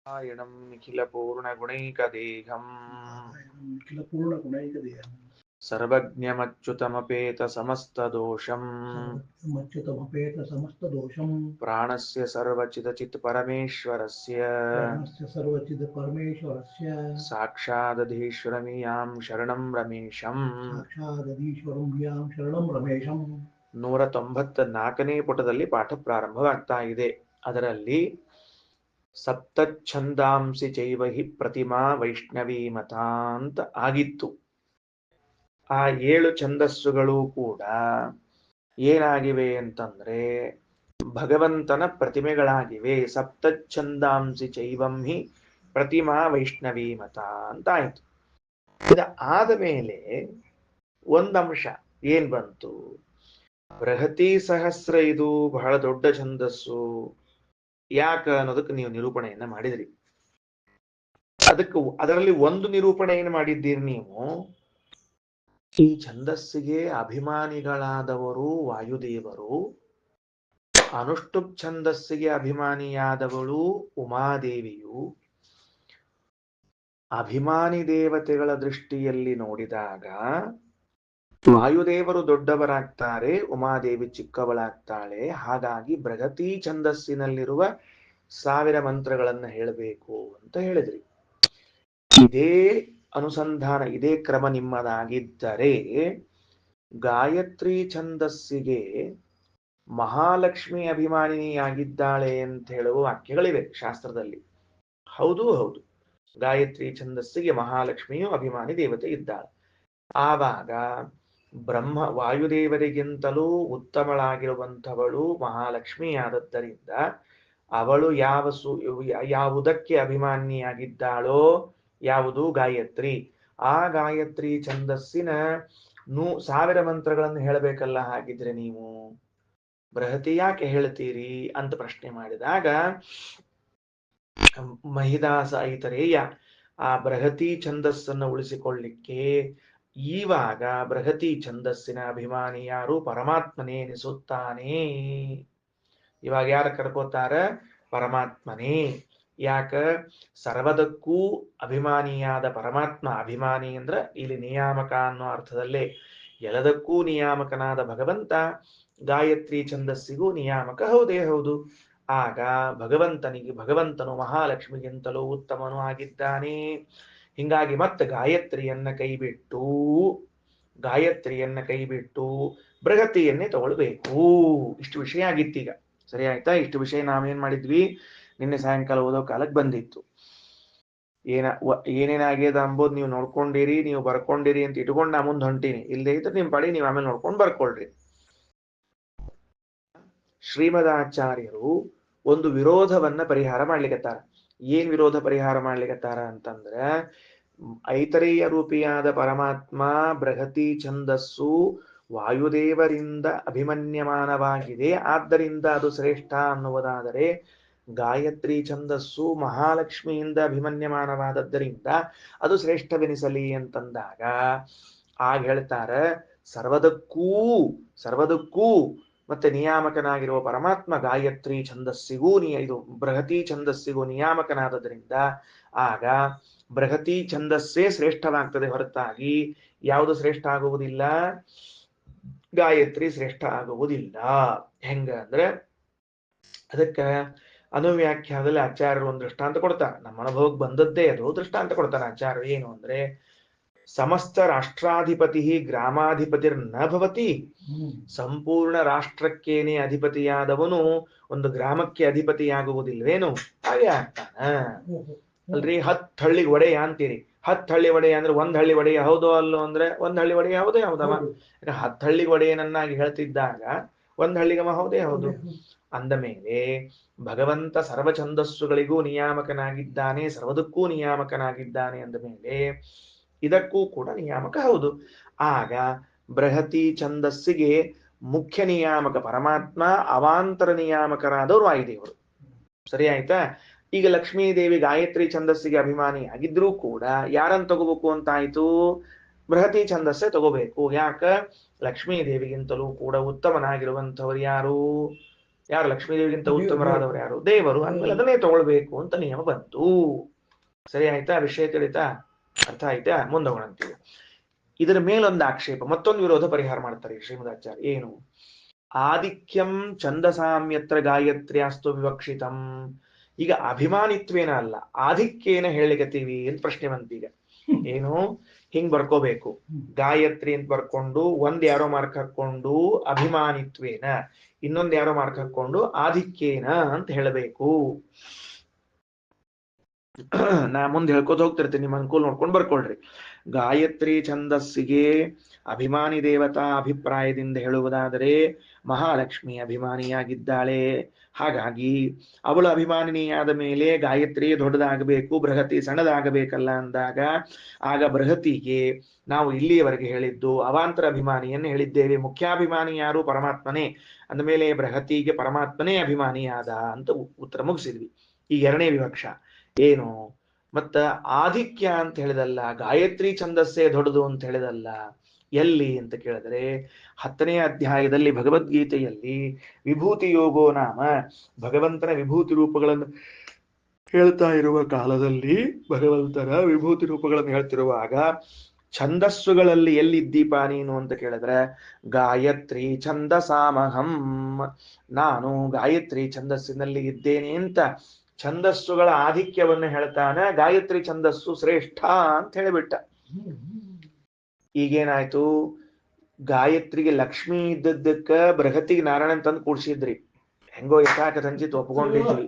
नारायणं निखिलपूर्णगुणैकदेहम् सर्वज्ञमच्युतमपेतसमस्तदोषम् प्राणस्य सर्वचिदचित्परमेश्वरस्य साक्षादधीश्वरमियां शरणं रमेशम् 194ನೇ ಪುಟದಲ್ಲಿ ಪಾಠ ಪ್ರಾರಂಭವಾಗ್ತಾ ಇದೆ. ಅದರಲ್ಲಿ ಸಪ್ತಚ್ಛಂದಾಂಸಿ ಚೈವಹಿ ಪ್ರತಿಮಾ ವೈಷ್ಣವೀ ಮತ ಅಂತ ಆಗಿತ್ತು. ಆ 7 ಛಂದಸ್ಸುಗಳು ಕೂಡ ಏನಾಗಿವೆ ಅಂತಂದ್ರೆ ಭಗವಂತನ ಪ್ರತಿಮೆಗಳಾಗಿವೆ. ಸಪ್ತಚ್ಛಂದಾಂಸಿ ಚೈವಂ ಹಿ ಪ್ರತಿಮಾ ವೈಷ್ಣವೀ ಮತ ಅಂತ ಆಯ್ತು. ಇದಾದ ಮೇಲೆ ಒಂದಂಶ ಏನ್ ಬಂತು? ಬೃಹತಿ ಸಹಸ್ರ ಇದು ಬಹಳ ದೊಡ್ಡ ಛಂದಸ್ಸು ಯಾಕ ಅನ್ನೋದಕ್ಕೆ ನೀವು ನಿರೂಪಣೆಯನ್ನ ಮಾಡಿದ್ರಿ. ಅದರಲ್ಲಿ ಒಂದು ನಿರೂಪಣೆ ಏನು ಮಾಡಿದ್ದೀರಿ ನೀವು? ಈ ಛಂದಸ್ಸಿಗೆ ಅಭಿಮಾನಿಗಳಾದವರು ವಾಯುದೇವರು, ಅನುಷ್ಠುಪ್ ಛಂದಸ್ಸಿಗೆ ಅಭಿಮಾನಿಯಾದವಳು ಉಮಾದೇವಿಯು. ಅಭಿಮಾನಿ ದೇವತೆಗಳ ದೃಷ್ಟಿಯಲ್ಲಿ ನೋಡಿದಾಗ ವಾಯುದೇವರು ದೊಡ್ಡವರಾಗ್ತಾರೆ, ಉಮಾದೇವಿ ಚಿಕ್ಕವಳಾಗ್ತಾಳೆ. ಹಾಗಾಗಿ ಬೃಹತಿ ಛಂದಸ್ಸಿನಲ್ಲಿರುವ 1000 ಮಂತ್ರಗಳನ್ನು ಹೇಳಬೇಕು ಅಂತ ಹೇಳಿದ್ರಿ. ಇದೇ ಅನುಸಂಧಾನ, ಇದೇ ಕ್ರಮ ನಿಮ್ಮದಾಗಿದ್ದರೆ ಗಾಯತ್ರಿ ಛಂದಸ್ಸಿಗೆ ಮಹಾಲಕ್ಷ್ಮಿ ಅಭಿಮಾನಿಯಾಗಿದ್ದಾಳೆ ಅಂತ ಹೇಳುವ ವಾಕ್ಯಗಳಿವೆ ಶಾಸ್ತ್ರದಲ್ಲಿ. ಹೌದು ಹೌದು, ಗಾಯತ್ರಿ ಛಂದಸ್ಸಿಗೆ ಮಹಾಲಕ್ಷ್ಮಿಯು ಅಭಿಮಾನಿ ದೇವತೆ ಇದ್ದಾಳೆ. ಆವಾಗ ಬ್ರಹ್ಮ ವಾಯುದೇವರಿಗಿಂತಲೂ ಉತ್ತಮಳಾಗಿರುವಂಥವಳು ಮಹಾಲಕ್ಷ್ಮಿಯಾದದ್ದರಿಂದ ಅವಳು ಯಾವುದಕ್ಕೆ ಅಭಿಮಾನಿಯಾಗಿದ್ದಾಳೋ, ಯಾವುದು? ಗಾಯತ್ರಿ. ಆ ಗಾಯತ್ರಿ ಛಂದಸ್ಸಿನ 1000 ಮಂತ್ರಗಳನ್ನು ಹೇಳಬೇಕಲ್ಲ. ಹಾಗಿದ್ರೆ ನೀವು ಬೃಹತಿ ಯಾಕೆ ಹೇಳ್ತೀರಿ ಅಂತ ಪ್ರಶ್ನೆ ಮಾಡಿದಾಗ ಮಹಿದಾಸ ಐತರೇಯ ಆ ಬೃಹತಿ ಛಂದಸ್ಸನ್ನು ಉಳಿಸಿಕೊಳ್ಳಿಕ್ಕೆ ಈವಾಗ ಬೃಹತಿ ಛಂದಸ್ಸಿನ ಅಭಿಮಾನಿ ಯಾರು? ಪರಮಾತ್ಮನೇ ಎನಿಸುತ್ತಾನೆ. ಇವಾಗ ಯಾರು ಕರ್ಕೋತಾರ? ಪರಮಾತ್ಮನೇ. ಯಾಕ? ಸರ್ವದಕ್ಕೂ ಅಭಿಮಾನಿಯಾದ ಪರಮಾತ್ಮ. ಅಭಿಮಾನಿ ಅಂದ್ರೆ ಇಲ್ಲಿ ನಿಯಾಮಕ ಅನ್ನೋ ಅರ್ಥದಲ್ಲೇ ಎಲ್ಲದಕ್ಕೂ ನಿಯಾಮಕನಾದ ಭಗವಂತ ಗಾಯತ್ರಿ ಛಂದಸ್ಸಿಗೂ ನಿಯಾಮಕ ಹೌದೇ ಹೌದು. ಆಗ ಭಗವಂತನು ಮಹಾಲಕ್ಷ್ಮಿಗಿಂತಲೂ ಉತ್ತಮನು ಆಗಿದ್ದಾನೆ. ಹಿಂಗಾಗಿ ಮತ್ತೆ ಗಾಯತ್ರಿಯನ್ನ ಕೈಬಿಟ್ಟು ಬೃಹತಿಯನ್ನೇ ತಗೊಳ್ಬೇಕು. ಇಷ್ಟು ವಿಷಯ ಆಗಿತ್ತೀಗ. ಸರಿ ಆಯ್ತಾ? ಇಷ್ಟು ವಿಷಯ ನಾವೇನ್ ಮಾಡಿದ್ವಿ? ನಿನ್ನೆ ಸಾಯಂಕಾಲ ಓದೋ ಕಾಲಕ್ಕೆ ಬಂದಿತ್ತು. ಏನೇನಾಗ್ಯದ ಅಂಬೋದು ನೀವು ನೋಡ್ಕೊಂಡಿರಿ, ನೀವು ಬರ್ಕೊಂಡಿರಿ ಅಂತ ಇಟ್ಕೊಂಡು ನಾ ಮುಂದೆ ಹೊಂಟೀನಿ. ಇಲ್ಲದೆ ಇದ್ರೆ ನಿಮ್ ಪಡಿ ನೀವು ಆಮೇಲೆ ನೋಡ್ಕೊಂಡು ಬರ್ಕೊಳ್ರಿ. ಶ್ರೀಮದಾಚಾರ್ಯರು ಒಂದು ವಿರೋಧವನ್ನ ಪರಿಹಾರ ಮಾಡ್ಲಿಕ್ಕತ್ತಾರ. ಏನ್ ವಿರೋಧ ಪರಿಹಾರ ಮಾಡ್ಲಿಕ್ಕತ್ತಾರ ಅಂತಂದ್ರ, ಐತರೇಯ ರೂಪಿಯಾದ ಪರಮಾತ್ಮ ಬೃಹತಿ ಛಂದಸ್ಸು ವಾಯುದೇವರಿಂದ ಅಭಿಮನ್ಯಮಾನವಾಗಿದೆ, ಆದ್ದರಿಂದ ಅದು ಶ್ರೇಷ್ಠ ಅನ್ನುವುದಾದರೆ, ಗಾಯತ್ರಿ ಛಂದಸ್ಸು ಮಹಾಲಕ್ಷ್ಮಿಯಿಂದ ಅಭಿಮನ್ಯಮಾನವಾದದ್ದರಿಂದ ಅದು ಶ್ರೇಷ್ಠವೆನಿಸಲಿ ಅಂತಂದಾಗ ಆಗ ಹೇಳ್ತಾರ, ಸರ್ವದಕ್ಕೂ ಮತ್ತೆ ನಿಯಾಮಕನಾಗಿರುವ ಪರಮಾತ್ಮ ಗಾಯತ್ರಿ ಛಂದಸ್ಸಿಗೂ ಇದು ಬೃಹತಿ ಛಂದಸ್ಸಿಗೂ ನಿಯಾಮಕನಾದದ್ರಿಂದ ಆಗ ಬೃಹತಿ ಛಂದಸ್ಸೇ ಶ್ರೇಷ್ಠವಾಗ್ತದೆ ಹೊರತಾಗಿ ಯಾವುದು ಶ್ರೇಷ್ಠ ಆಗುವುದಿಲ್ಲ? ಗಾಯತ್ರಿ ಶ್ರೇಷ್ಠ ಆಗುವುದಿಲ್ಲ. ಹೆಂಗ ಅಂದ್ರೆ ಅದಕ್ಕ ಅನುವ್ಯಾಖ್ಯಾನದಲ್ಲಿ ಆಚಾರ್ಯರು ಒಂದು ದೃಷ್ಟಾಂತ ಕೊಡ್ತಾರ. ನಮ್ಮ ಅನುಭವಕ್ಕೆ ಬಂದದ್ದೇ ಅದು ದೃಷ್ಟಾಂತ ಕೊಡ್ತಾರ ಆಚಾರ್ಯರು. ಏನು ಅಂದ್ರೆ, ಸಮಸ್ತ ರಾಷ್ಟ್ರಾಧಿಪತಿ ಗ್ರಾಮಾಧಿಪತಿರ್ ನ ಭವತಿ. ಸಂಪೂರ್ಣ ರಾಷ್ಟ್ರಕ್ಕೇನೆ ಅಧಿಪತಿಯಾದವನು ಒಂದು ಗ್ರಾಮಕ್ಕೆ ಅಧಿಪತಿಯಾಗುವುದಿಲ್ವೇನು? ಹಾಗೆ ಆಗ್ತಾನ ಅಲ್ರಿ. 10 ಹಳ್ಳಿಗೆ ಒಡೆಯ ಅಂತೀರಿ. 10 ಹಳ್ಳಿ ಒಡೆಯ ಅಂದ್ರೆ 1 ಹಳ್ಳಿ ಒಡೆಯ ಹೌದೋ ಅಲ್ಲೋ ಅಂದ್ರೆ 1 ಹಳ್ಳಿ ಒಡೆಯ ಹೌದೇ ಹೌದವ. 10 ಹಳ್ಳಿಗೆ ಒಡೆಯನನ್ನಾಗಿ ಹೇಳ್ತಿದ್ದಾಗ 1 ಹಳ್ಳಿಗವ ಹೌದೇ ಹೌದು. ಅಂದ ಮೇಲೆ ಭಗವಂತ ಸರ್ವ ಛಂದಸ್ಸುಗಳಿಗೂ ನಿಯಾಮಕನಾಗಿದ್ದಾನೆ, ಸರ್ವದಕ್ಕೂ ನಿಯಾಮಕನಾಗಿದ್ದಾನೆ ಅಂದ ಮೇಲೆ ಇದಕ್ಕೂ ಕೂಡ ನಿಯಾಮಕ ಹೌದು. ಆಗ ಬೃಹತಿ ಛಂದಸ್ಸಿಗೆ ಮುಖ್ಯ ನಿಯಾಮಕ ಪರಮಾತ್ಮ, ಅವಾಂತರ ನಿಯಾಮಕರಾದವರು ವಾಯುದೇವರು. ಸರಿ ಆಯ್ತಾ? ಈಗ ಲಕ್ಷ್ಮೀದೇವಿ ಗಾಯತ್ರಿ ಛಂದಸ್ಸಿಗೆ ಅಭಿಮಾನಿ ಆಗಿದ್ರೂ ಕೂಡ ಯಾರನ್ನು ತಗೋಬೇಕು ಅಂತ ಆಯ್ತು? ಬೃಹತಿ ಛಂದಸ್ಸೇ ತಗೋಬೇಕು. ಯಾಕ? ಲಕ್ಷ್ಮೀದೇವಿಗಿಂತಲೂ ಕೂಡ ಉತ್ತಮನಾಗಿರುವಂಥವ್ರು ಯಾರು? ಯಾರು ಲಕ್ಷ್ಮೀದೇವಿಗಿಂತ ಉತ್ತಮರಾದವರು ಯಾರು? ದೇವರು. ಅಂದ್ಮೇಲೆ ಅದನ್ನೇ ತಗೊಳ್ಬೇಕು ಅಂತ ನಿಯಮ ಬಂತು. ಸರಿ ಆಯ್ತಾ? ವಿಷಯ ತಿಳಿತಾ? ಅರ್ಥ ಆಯ್ತಾ? ಮುಂದೆ ಹೋಗೋಣಂತೀವಿ. ಇದರ ಮೇಲೊಂದು ಆಕ್ಷೇಪ, ಮತ್ತೊಂದು ವಿರೋಧ ಪರಿಹಾರ ಮಾಡ್ತಾರೆ ಶ್ರೀಮದಾಚಾರ್ಯ. ಏನು? ಆಧಿಕ್ಯಂ ಛಂದಸಾಮ್ಯತ್ರ ಗಾಯತ್ರ್ಯಾಸ್ತು ವಿವಕ್ಷಿತಂ. ಈಗ ಅಭಿಮಾನಿತ್ವೇನ ಅಲ್ಲ, ಆಧಿಕ್ಯೇನ ಹೇಳಿಕತ್ತೀವಿ ಅಂತ ಪ್ರಶ್ನೆ ಬಂತೀಗ. ಏನು? ಹಿಂಗ್ ಬರ್ಕೋಬೇಕು, ಗಾಯತ್ರಿ ಅಂತ ಬರ್ಕೊಂಡು ಒಂದ್ ಯಾರೋ ಮಾರ್ಕ್ ಹಾಕೊಂಡು ಅಭಿಮಾನಿತ್ವೇನ, ಇನ್ನೊಂದ್ ಯಾರೋ ಮಾರ್ಕ್ ಹಾಕೊಂಡು ಆಧಿಕ್ಯೇನ ಅಂತ ಹೇಳಬೇಕು. ನಾ ಮುಂದೆ ಹೇಳ್ಕೋತ ಹೋಗ್ತಿರ್ತೀನಿ, ನಿಮ್ಮ ಅನುಕೂಲ ನೋಡ್ಕೊಂಡು ಬರ್ಕೊಳ್ರಿ. ಗಾಯತ್ರಿ ಛಂದಸ್ಸಿಗೆ ಅಭಿಮಾನಿ ದೇವತಾ ಅಭಿಪ್ರಾಯದಿಂದ ಹೇಳುವುದಾದರೆ ಮಹಾಲಕ್ಷ್ಮಿ ಅಭಿಮಾನಿಯಾಗಿದ್ದಾಳೆ. ಹಾಗಾಗಿ ಅವಳು ಅಭಿಮಾನಿನಿಯಾದ ಮೇಲೆ ಗಾಯತ್ರಿ ದೊಡ್ಡದಾಗಬೇಕು, ಬೃಹತಿ ಸಣ್ಣದಾಗಬೇಕಲ್ಲ ಅಂದಾಗ, ಆಗ ಬೃಹತಿಗೆ ನಾವು ಇಲ್ಲಿಯವರೆಗೆ ಹೇಳಿದ್ದು ಅವಾಂತರ ಅಭಿಮಾನಿಯನ್ನು ಹೇಳಿದ್ದೇವೆ. ಮುಖ್ಯಾಭಿಮಾನಿ ಯಾರು? ಪರಮಾತ್ಮನೇ. ಅಂದಮೇಲೆ ಬೃಹತಿಗೆ ಪರಮಾತ್ಮನೇ ಅಭಿಮಾನಿಯಾದ ಅಂತ ಉತ್ತರ ಮುಗಿಸಿದ್ವಿ. ಈ ಎರಡನೇ ವಿವಕ್ಷ ಏನು? ಮತ್ತ ಆಧಿಕ್ಯ ಅಂತ ಹೇಳಿದಲ್ಲ, ಗಾಯತ್ರಿ ಛಂದಸ್ಸೇ ದೊಡ್ಡದು ಅಂತ ಹೇಳಿದಲ್ಲ. ಎಲ್ಲಿ ಅಂತ ಕೇಳಿದ್ರೆ 10ನೇ ಅಧ್ಯಾಯದಲ್ಲಿ ಭಗವದ್ಗೀತೆಯಲ್ಲಿ ವಿಭೂತಿ ಯೋಗೋ ನಾಮ, ಭಗವಂತನ ವಿಭೂತಿ ರೂಪಗಳನ್ನು ಹೇಳ್ತಾ ಇರುವ ಕಾಲದಲ್ಲಿ, ಭಗವಂತನ ವಿಭೂತಿ ರೂಪಗಳನ್ನು ಹೇಳ್ತಿರುವಾಗ ಛಂದಸ್ಸುಗಳಲ್ಲಿ ಎಲ್ಲಿದ್ದೀಪ ನೀನು ಅಂತ ಕೇಳಿದ್ರೆ, ಗಾಯತ್ರಿ ಛಂದಸಾಮಹಂ, ನಾನು ಗಾಯತ್ರಿ ಛಂದಸ್ಸಿನಲ್ಲಿ ಇದ್ದೇನೆ ಅಂತ ಛಂದಸ್ಸುಗಳ ಆಧಿಕ್ಯವನ್ನು ಹೇಳ್ತಾನೆ. ಗಾಯತ್ರಿ ಛಂದಸ್ಸು ಶ್ರೇಷ್ಠ ಅಂತ ಹೇಳಿಬಿಟ್ಟ. ಈಗೇನಾಯ್ತು? ಗಾಯತ್ರಿಗೆ ಲಕ್ಷ್ಮಿ ಇದ್ದದ್ದಕ್ಕ ಬೃಹತಿಗೆ ನಾರಾಯಣನ್ ತಂದು ಕೂಡ್ಸಿದ್ರಿ, ಹೆಂಗೋ ಯಥಾಕಥಂಚಿತ್ ಒಪ್ಕೊಂಡಿದ್ವಿ.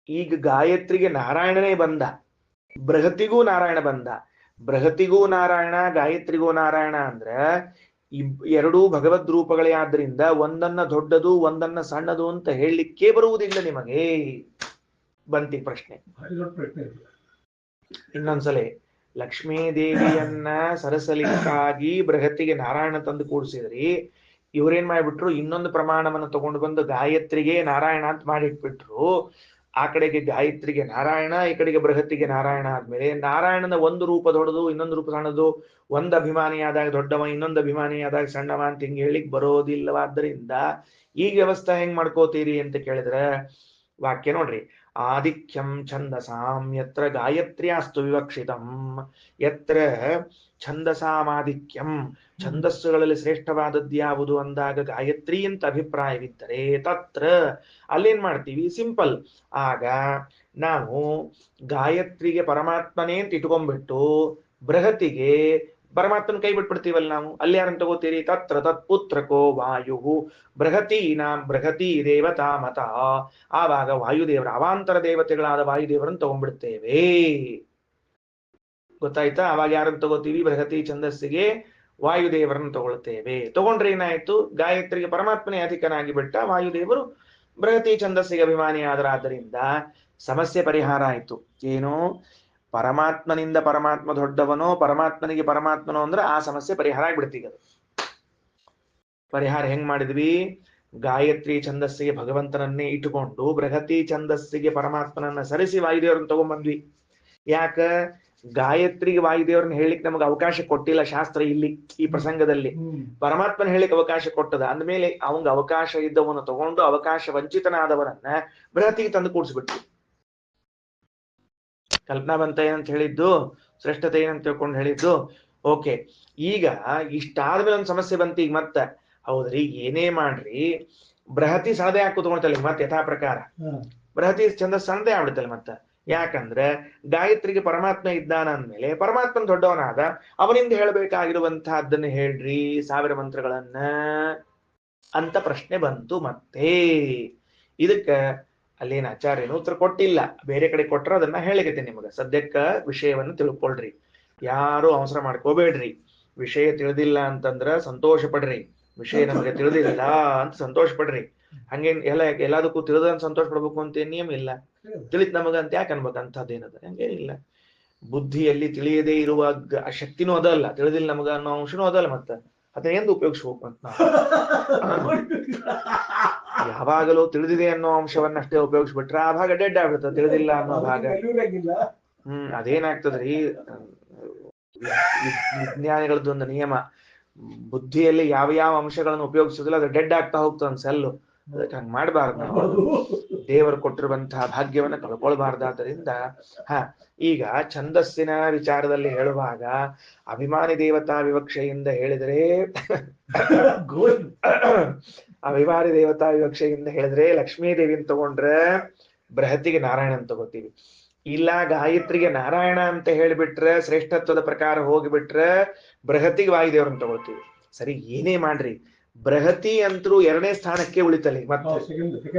ಈಗ ಗಾಯತ್ರಿಗೆ ನಾರಾಯಣನೇ ಬಂದ, ಬೃಹತಿಗೂ ನಾರಾಯಣ ಬಂದ. ಬೃಹತಿಗೂ ನಾರಾಯಣ, ಗಾಯತ್ರಿಗೂ ನಾರಾಯಣ ಅಂದ್ರೆ ಎರಡೂ ಭಗವದ್ ರೂಪಗಳೇ. ಆದ್ರಿಂದ ಒಂದನ್ನ ದೊಡ್ಡದು ಒಂದನ್ನ ಸಣ್ಣದು ಅಂತ ಹೇಳಲಿಕ್ಕೆ ಬರುವುದಿಲ್ಲ ನಿಮಗೆ. ಬಂತಿ ಪ್ರಶ್ನೆ. ಇನ್ನೊಂದ್ಸಲೆ, ಲಕ್ಷ್ಮೀ ದೇವಿಯನ್ನ ಸರಸಲಿಕ್ಕಾಗಿ ಬೃಹತಿಗೆ ನಾರಾಯಣ ತಂದು ಕೂಡಿಸಿದ್ರಿ. ಇವ್ರೇನ್ ಮಾಡ್ಬಿಟ್ರು, ಇನ್ನೊಂದು ಪ್ರಮಾಣವನ್ನು ತಗೊಂಡು ಬಂದು ಗಾಯತ್ರಿಗೆ ನಾರಾಯಣ ಅಂತ ಮಾಡಿಟ್ಬಿಟ್ರು. ಆ ಕಡೆಗೆ ಗಾಯತ್ರಿಗೆ ನಾರಾಯಣ, ಈ ಕಡೆಗೆ ಬೃಹತಿಗೆ ನಾರಾಯಣ ಆದ್ಮೇಲೆ ನಾರಾಯಣನ ಒಂದು ರೂಪ ದೊಡ್ಡದು ಇನ್ನೊಂದು ರೂಪ ಸಣ್ಣದು, ಒಂದು ಅಭಿಮಾನಿಯಾದಾಗ ದೊಡ್ಡವ ಇನ್ನೊಂದು ಅಭಿಮಾನಿಯಾದಾಗ ಸಣ್ಣವ ಅಂತ ಹಿಂಗೆ ಹೇಳಿಕ್ ಬರೋದಿಲ್ಲವಾದ್ದರಿಂದ ಈ ವ್ಯವಸ್ಥೆ ಹೆಂಗ್ ಮಾಡ್ಕೋತೀರಿ ಅಂತ ಕೇಳಿದ್ರೆ, ವಾಕ್ಯ ನೋಡ್ರಿ. ಆಧಿಕ್ಯಂ ಛಂದಸಾಂ ಯತ್ರ ಗಾಯತ್ರ್ಯಾಸ್ತು ವಿವಕ್ಷಿತಂ. ಯತ್ರ ಛಂದಸಾಮಾಧಿಕ್ಯಂ, ಛಂದಸ್ಸುಗಳಲ್ಲಿ ಶ್ರೇಷ್ಠವಾದದ್ದು ಯಾವುದು ಅಂದಾಗ ಗಾಯತ್ರಿ ಅಂತ ಅಭಿಪ್ರಾಯವಿದ್ದರೆ, ತತ್ರ ಅಲ್ಲೇನ್ ಮಾಡ್ತೀವಿ? ಸಿಂಪಲ್. ಆಗ ನಾವು ಗಾಯತ್ರಿಗೆ ಪರಮಾತ್ಮನೇ ಅಂತ ಇಟ್ಕೊಂಡ್ಬಿಟ್ಟು ಬೃಹತಿಗೆ ಪರಮಾತ್ಮನ ಕೈ ಬಿಟ್ಬಿಡ್ತೀವಲ್ಲ ನಾವು. ಅಲ್ಲಿ ಯಾರನ್ನು ತಗೋತೀರಿ? ತತ್ರ ತತ್ಪುತ್ರಕೋ ವಾಯು ಬೃಹತೀನಾಂ ಬೃಹತಿ ದೇವತಾ ಮತ. ಆವಾಗ ವಾಯುದೇವರ ಅವಾಂತರ ದೇವತೆಗಳಾದ ವಾಯುದೇವರನ್ನು ತಗೊಂಡ್ಬಿಡ್ತೇವೆ. ಗೊತ್ತಾಯ್ತಾ? ಅವಾಗ ಯಾರನ್ನು ತಗೋತೀವಿ? ಬೃಹತಿ ಛಂದಸ್ಸಿಗೆ ವಾಯುದೇವರನ್ನು ತಗೊಳ್ತೇವೆ. ತಗೊಂಡ್ರೆ ಏನಾಯ್ತು? ಗಾಯತ್ರಿಗೆ ಪರಮಾತ್ಮನೇ ಅಧಿಕನಾಗಿ ಬಿಟ್ಟ, ವಾಯುದೇವರು ಬೃಹತಿ ಛಂದಸ್ಸಿಗೆ ಅಭಿಮಾನಿ ಆದರಾದ್ದರಿಂದ ಸಮಸ್ಯೆ ಪರಿಹಾರ ಆಯ್ತು. ಏನು? ಪರಮಾತ್ಮನಿಂದ ಪರಮಾತ್ಮ ದೊಡ್ಡವನೋ, ಪರಮಾತ್ಮನಿಗೆ ಪರಮಾತ್ಮನೋ ಅಂದ್ರೆ ಆ ಸಮಸ್ಯೆ ಪರಿಹಾರ ಆಗ್ಬಿಡ್ತೀಗ. ಪರಿಹಾರ ಹೆಂಗ್ ಮಾಡಿದ್ವಿ? ಗಾಯತ್ರಿ ಛಂದಸ್ಸಿಗೆ ಭಗವಂತನನ್ನೇ ಇಟ್ಟುಕೊಂಡು ಬೃಹತಿ ಛಂದಸ್ಸಿಗೆ ಪರಮಾತ್ಮನನ್ನ ಸರಿಸಿ ವಾಯುದೇವರನ್ನ ತಗೊಂಡ್ಬಂದ್ವಿ. ಯಾಕ? ಗಾಯತ್ರಿಗೆ ವಾಯುದೇವರನ್ನ ಹೇಳಿಕ್ ನಮಗೆ ಅವಕಾಶ ಕೊಟ್ಟಿಲ್ಲ ಶಾಸ್ತ್ರ. ಇಲ್ಲಿ ಈ ಪ್ರಸಂಗದಲ್ಲಿ ಪರಮಾತ್ಮನ ಹೇಳಿಕ್ ಅವಕಾಶ ಕೊಟ್ಟದ. ಅಂದ್ಮೇಲೆ ಅವಂಗ ಅವಕಾಶ ಇದ್ದವನು ತಗೊಂಡು ಅವಕಾಶ ವಂಚಿತನಾದವರನ್ನ ಬೃಹತಿಗೆ ತಂದು ಕೂಡಿಸ್ಬಿಟ್ವಿ. ಕಲ್ಪನಾ ಬಂತ ಏನಂತ ಹೇಳಿದ್ದು, ಶ್ರೇಷ್ಠತೆ ಏನಂತ ತಿಳ್ಕೊಂಡು ಹೇಳಿದ್ದು. ಓಕೆ, ಈಗ ಇಷ್ಟಾದ್ಮೇಲೆ ಒಂದು ಸಮಸ್ಯೆ ಬಂತು. ಈಗ ಮತ್ತೆ ಹೌದ್ರಿ, ಏನೇ ಮಾಡ್ರಿ ಬೃಹತಿ ಸಣ್ಣದೇ ಹಾಕಿ ಕೂತ್ಕೊಳ್ತಲ್ಲ ಮತ್ತೆ ಯಥಾ ಪ್ರಕಾರ. ಬೃಹತಿ ಛಂದಸ್ ಸಣ್ಣದೇ ಆಗ್ಬಿಡುತ್ತಲ್ಲ ಮತ್ತೆ. ಯಾಕಂದ್ರೆ ಗಾಯತ್ರಿಗೆ ಪರಮಾತ್ಮ ಇದ್ದಾನ ಅಂದ್ಮೇಲೆ ಪರಮಾತ್ಮನ ದೊಡ್ಡವನಾದ, ಅವನಿಂದ ಹೇಳ್ಬೇಕಾಗಿರುವಂತಹದ್ದನ್ನ ಹೇಳ್ರಿ 1000 ಮಂತ್ರಗಳನ್ನ ಅಂತ ಪ್ರಶ್ನೆ ಬಂತು. ಮತ್ತೆ ಇದಕ್ಕ ಅಲ್ಲೇನು ಆಚಾರ್ಯನು ಉತ್ತರ ಕೊಟ್ಟಿಲ್ಲ, ಬೇರೆ ಕಡೆ ಕೊಟ್ರ ಅದನ್ನ ಹೇಳಿಕತ್ತೆ ನಿಮಗ. ಸದ್ಯಕ್ಕ ವಿಷಯವನ್ನು ತಿಳ್ಕೊಳ್ರಿ, ಯಾರು ಅವಸರ ಮಾಡ್ಕೋಬೇಡ್ರಿ. ವಿಷಯ ತಿಳಿದಿಲ್ಲ ಅಂತಂದ್ರ ಸಂತೋಷ ಪಡ್ರಿ. ವಿಷಯ ನಮಗೆ ತಿಳಿದಿಲ್ಲ ಅಂತ ಸಂತೋಷ ಪಡ್ರಿ. ಹಂಗೇನ್ ಎಲ್ಲದಕ್ಕೂ ತಿಳಿದಂತ ಸಂತೋಷ ಪಡ್ಬೇಕು ಅಂತ ಏನ್ ನಿಯಮ ಇಲ್ಲ. ತಿಳಿತ್ ನಮಗ ಅಂತ ಯಾಕೆ ಅನ್ಬೇಕಂತದ್ದೇನದ? ಹಂಗೇನಿಲ್ಲ. ಬುದ್ಧಿಯಲ್ಲಿ ತಿಳಿಯದೇ ಇರುವ ಶಕ್ತಿನೂ ಅದಲ್ಲ, ತಿಳಿದಿಲ್ಲ ನಮಗ ಅನ್ನೋ ಅಂಶನೂ ಅದಲ್ಲ. ಮತ್ತ ಅದನ್ನ ಉಪಯೋಗಿಸ್ಬೇಕು ಅಂತ ನಾವು ಯಾವಾಗಲೂ ತಿಳಿದಿದೆ ಅನ್ನೋ ಅಂಶವನ್ನಷ್ಟೇ ಉಪಯೋಗಿಸ್ಬಿಟ್ರೆ ಆ ಭಾಗ ಡೆಡ್ ಆಗ್ಬಿಡ್ತದೆ. ತಿಳಿದಿಲ್ಲ ಅನ್ನೋ ಭಾಗ ಅದೇನಾಗ್ತದ್ರಿ, ವಿಜ್ಞಾನಿಗಳದ್ದೊಂದು ನಿಯಮ, ಬುದ್ಧಿಯಲ್ಲಿ ಯಾವ ಯಾವ ಅಂಶಗಳನ್ನು ಉಪಯೋಗಿಸುದಿಲ್ಲ ಅದು ಡೆಡ್ ಆಗ್ತಾ ಹೋಗ್ತದೆ ಸೆಲ್ಲು. ಅದಕ್ಕೆ ಹಂಗ್ ಮಾಡ್ಬಾರ್ದು ನಾವು. ದೇವರು ಕೊಟ್ಟಿರುವಂತಹ ಭಾಗ್ಯವನ್ನ ಕಳ್ಕೊಳ್ಬಾರ್ದಾದ್ದರಿಂದ ಈಗ ಛಂದಸ್ಸಿನ ವಿಚಾರದಲ್ಲಿ ಹೇಳುವಾಗ ಅಭಿಮಾನಿ ದೇವತಾ ವಿವಕ್ಷೆಯಿಂದ ಹೇಳಿದರೆ ಅಭಿಮಾನಿ ದೇವತಾ ವಿವಕ್ಷೆಯಿಂದ ಹೇಳಿದ್ರೆ ಲಕ್ಷ್ಮೀ ದೇವಿನ ತಗೊಂಡ್ರೆ ಬೃಹತಿಗೆ ನಾರಾಯಣನ್ ತಗೋತೀವಿ. ಇಲ್ಲ ಗಾಯತ್ರಿಗೆ ನಾರಾಯಣ ಅಂತ ಹೇಳಿಬಿಟ್ರೆ ಶ್ರೇಷ್ಠತ್ವದ ಪ್ರಕಾರ ಹೋಗಿಬಿಟ್ರೆ ಬೃಹತಿಗೆ ವಾಯುದೇವ್ರನ್ನ ತಗೋತೀವಿ. ಸರಿ, ಏನೇ ಮಾಡ್ರಿ, ಬೃಹತಿ ಅಂತರೂ 2ನೇ ಸ್ಥಾನಕ್ಕೆ ಉಳಿತಲಿ. ಮತ್ತೆ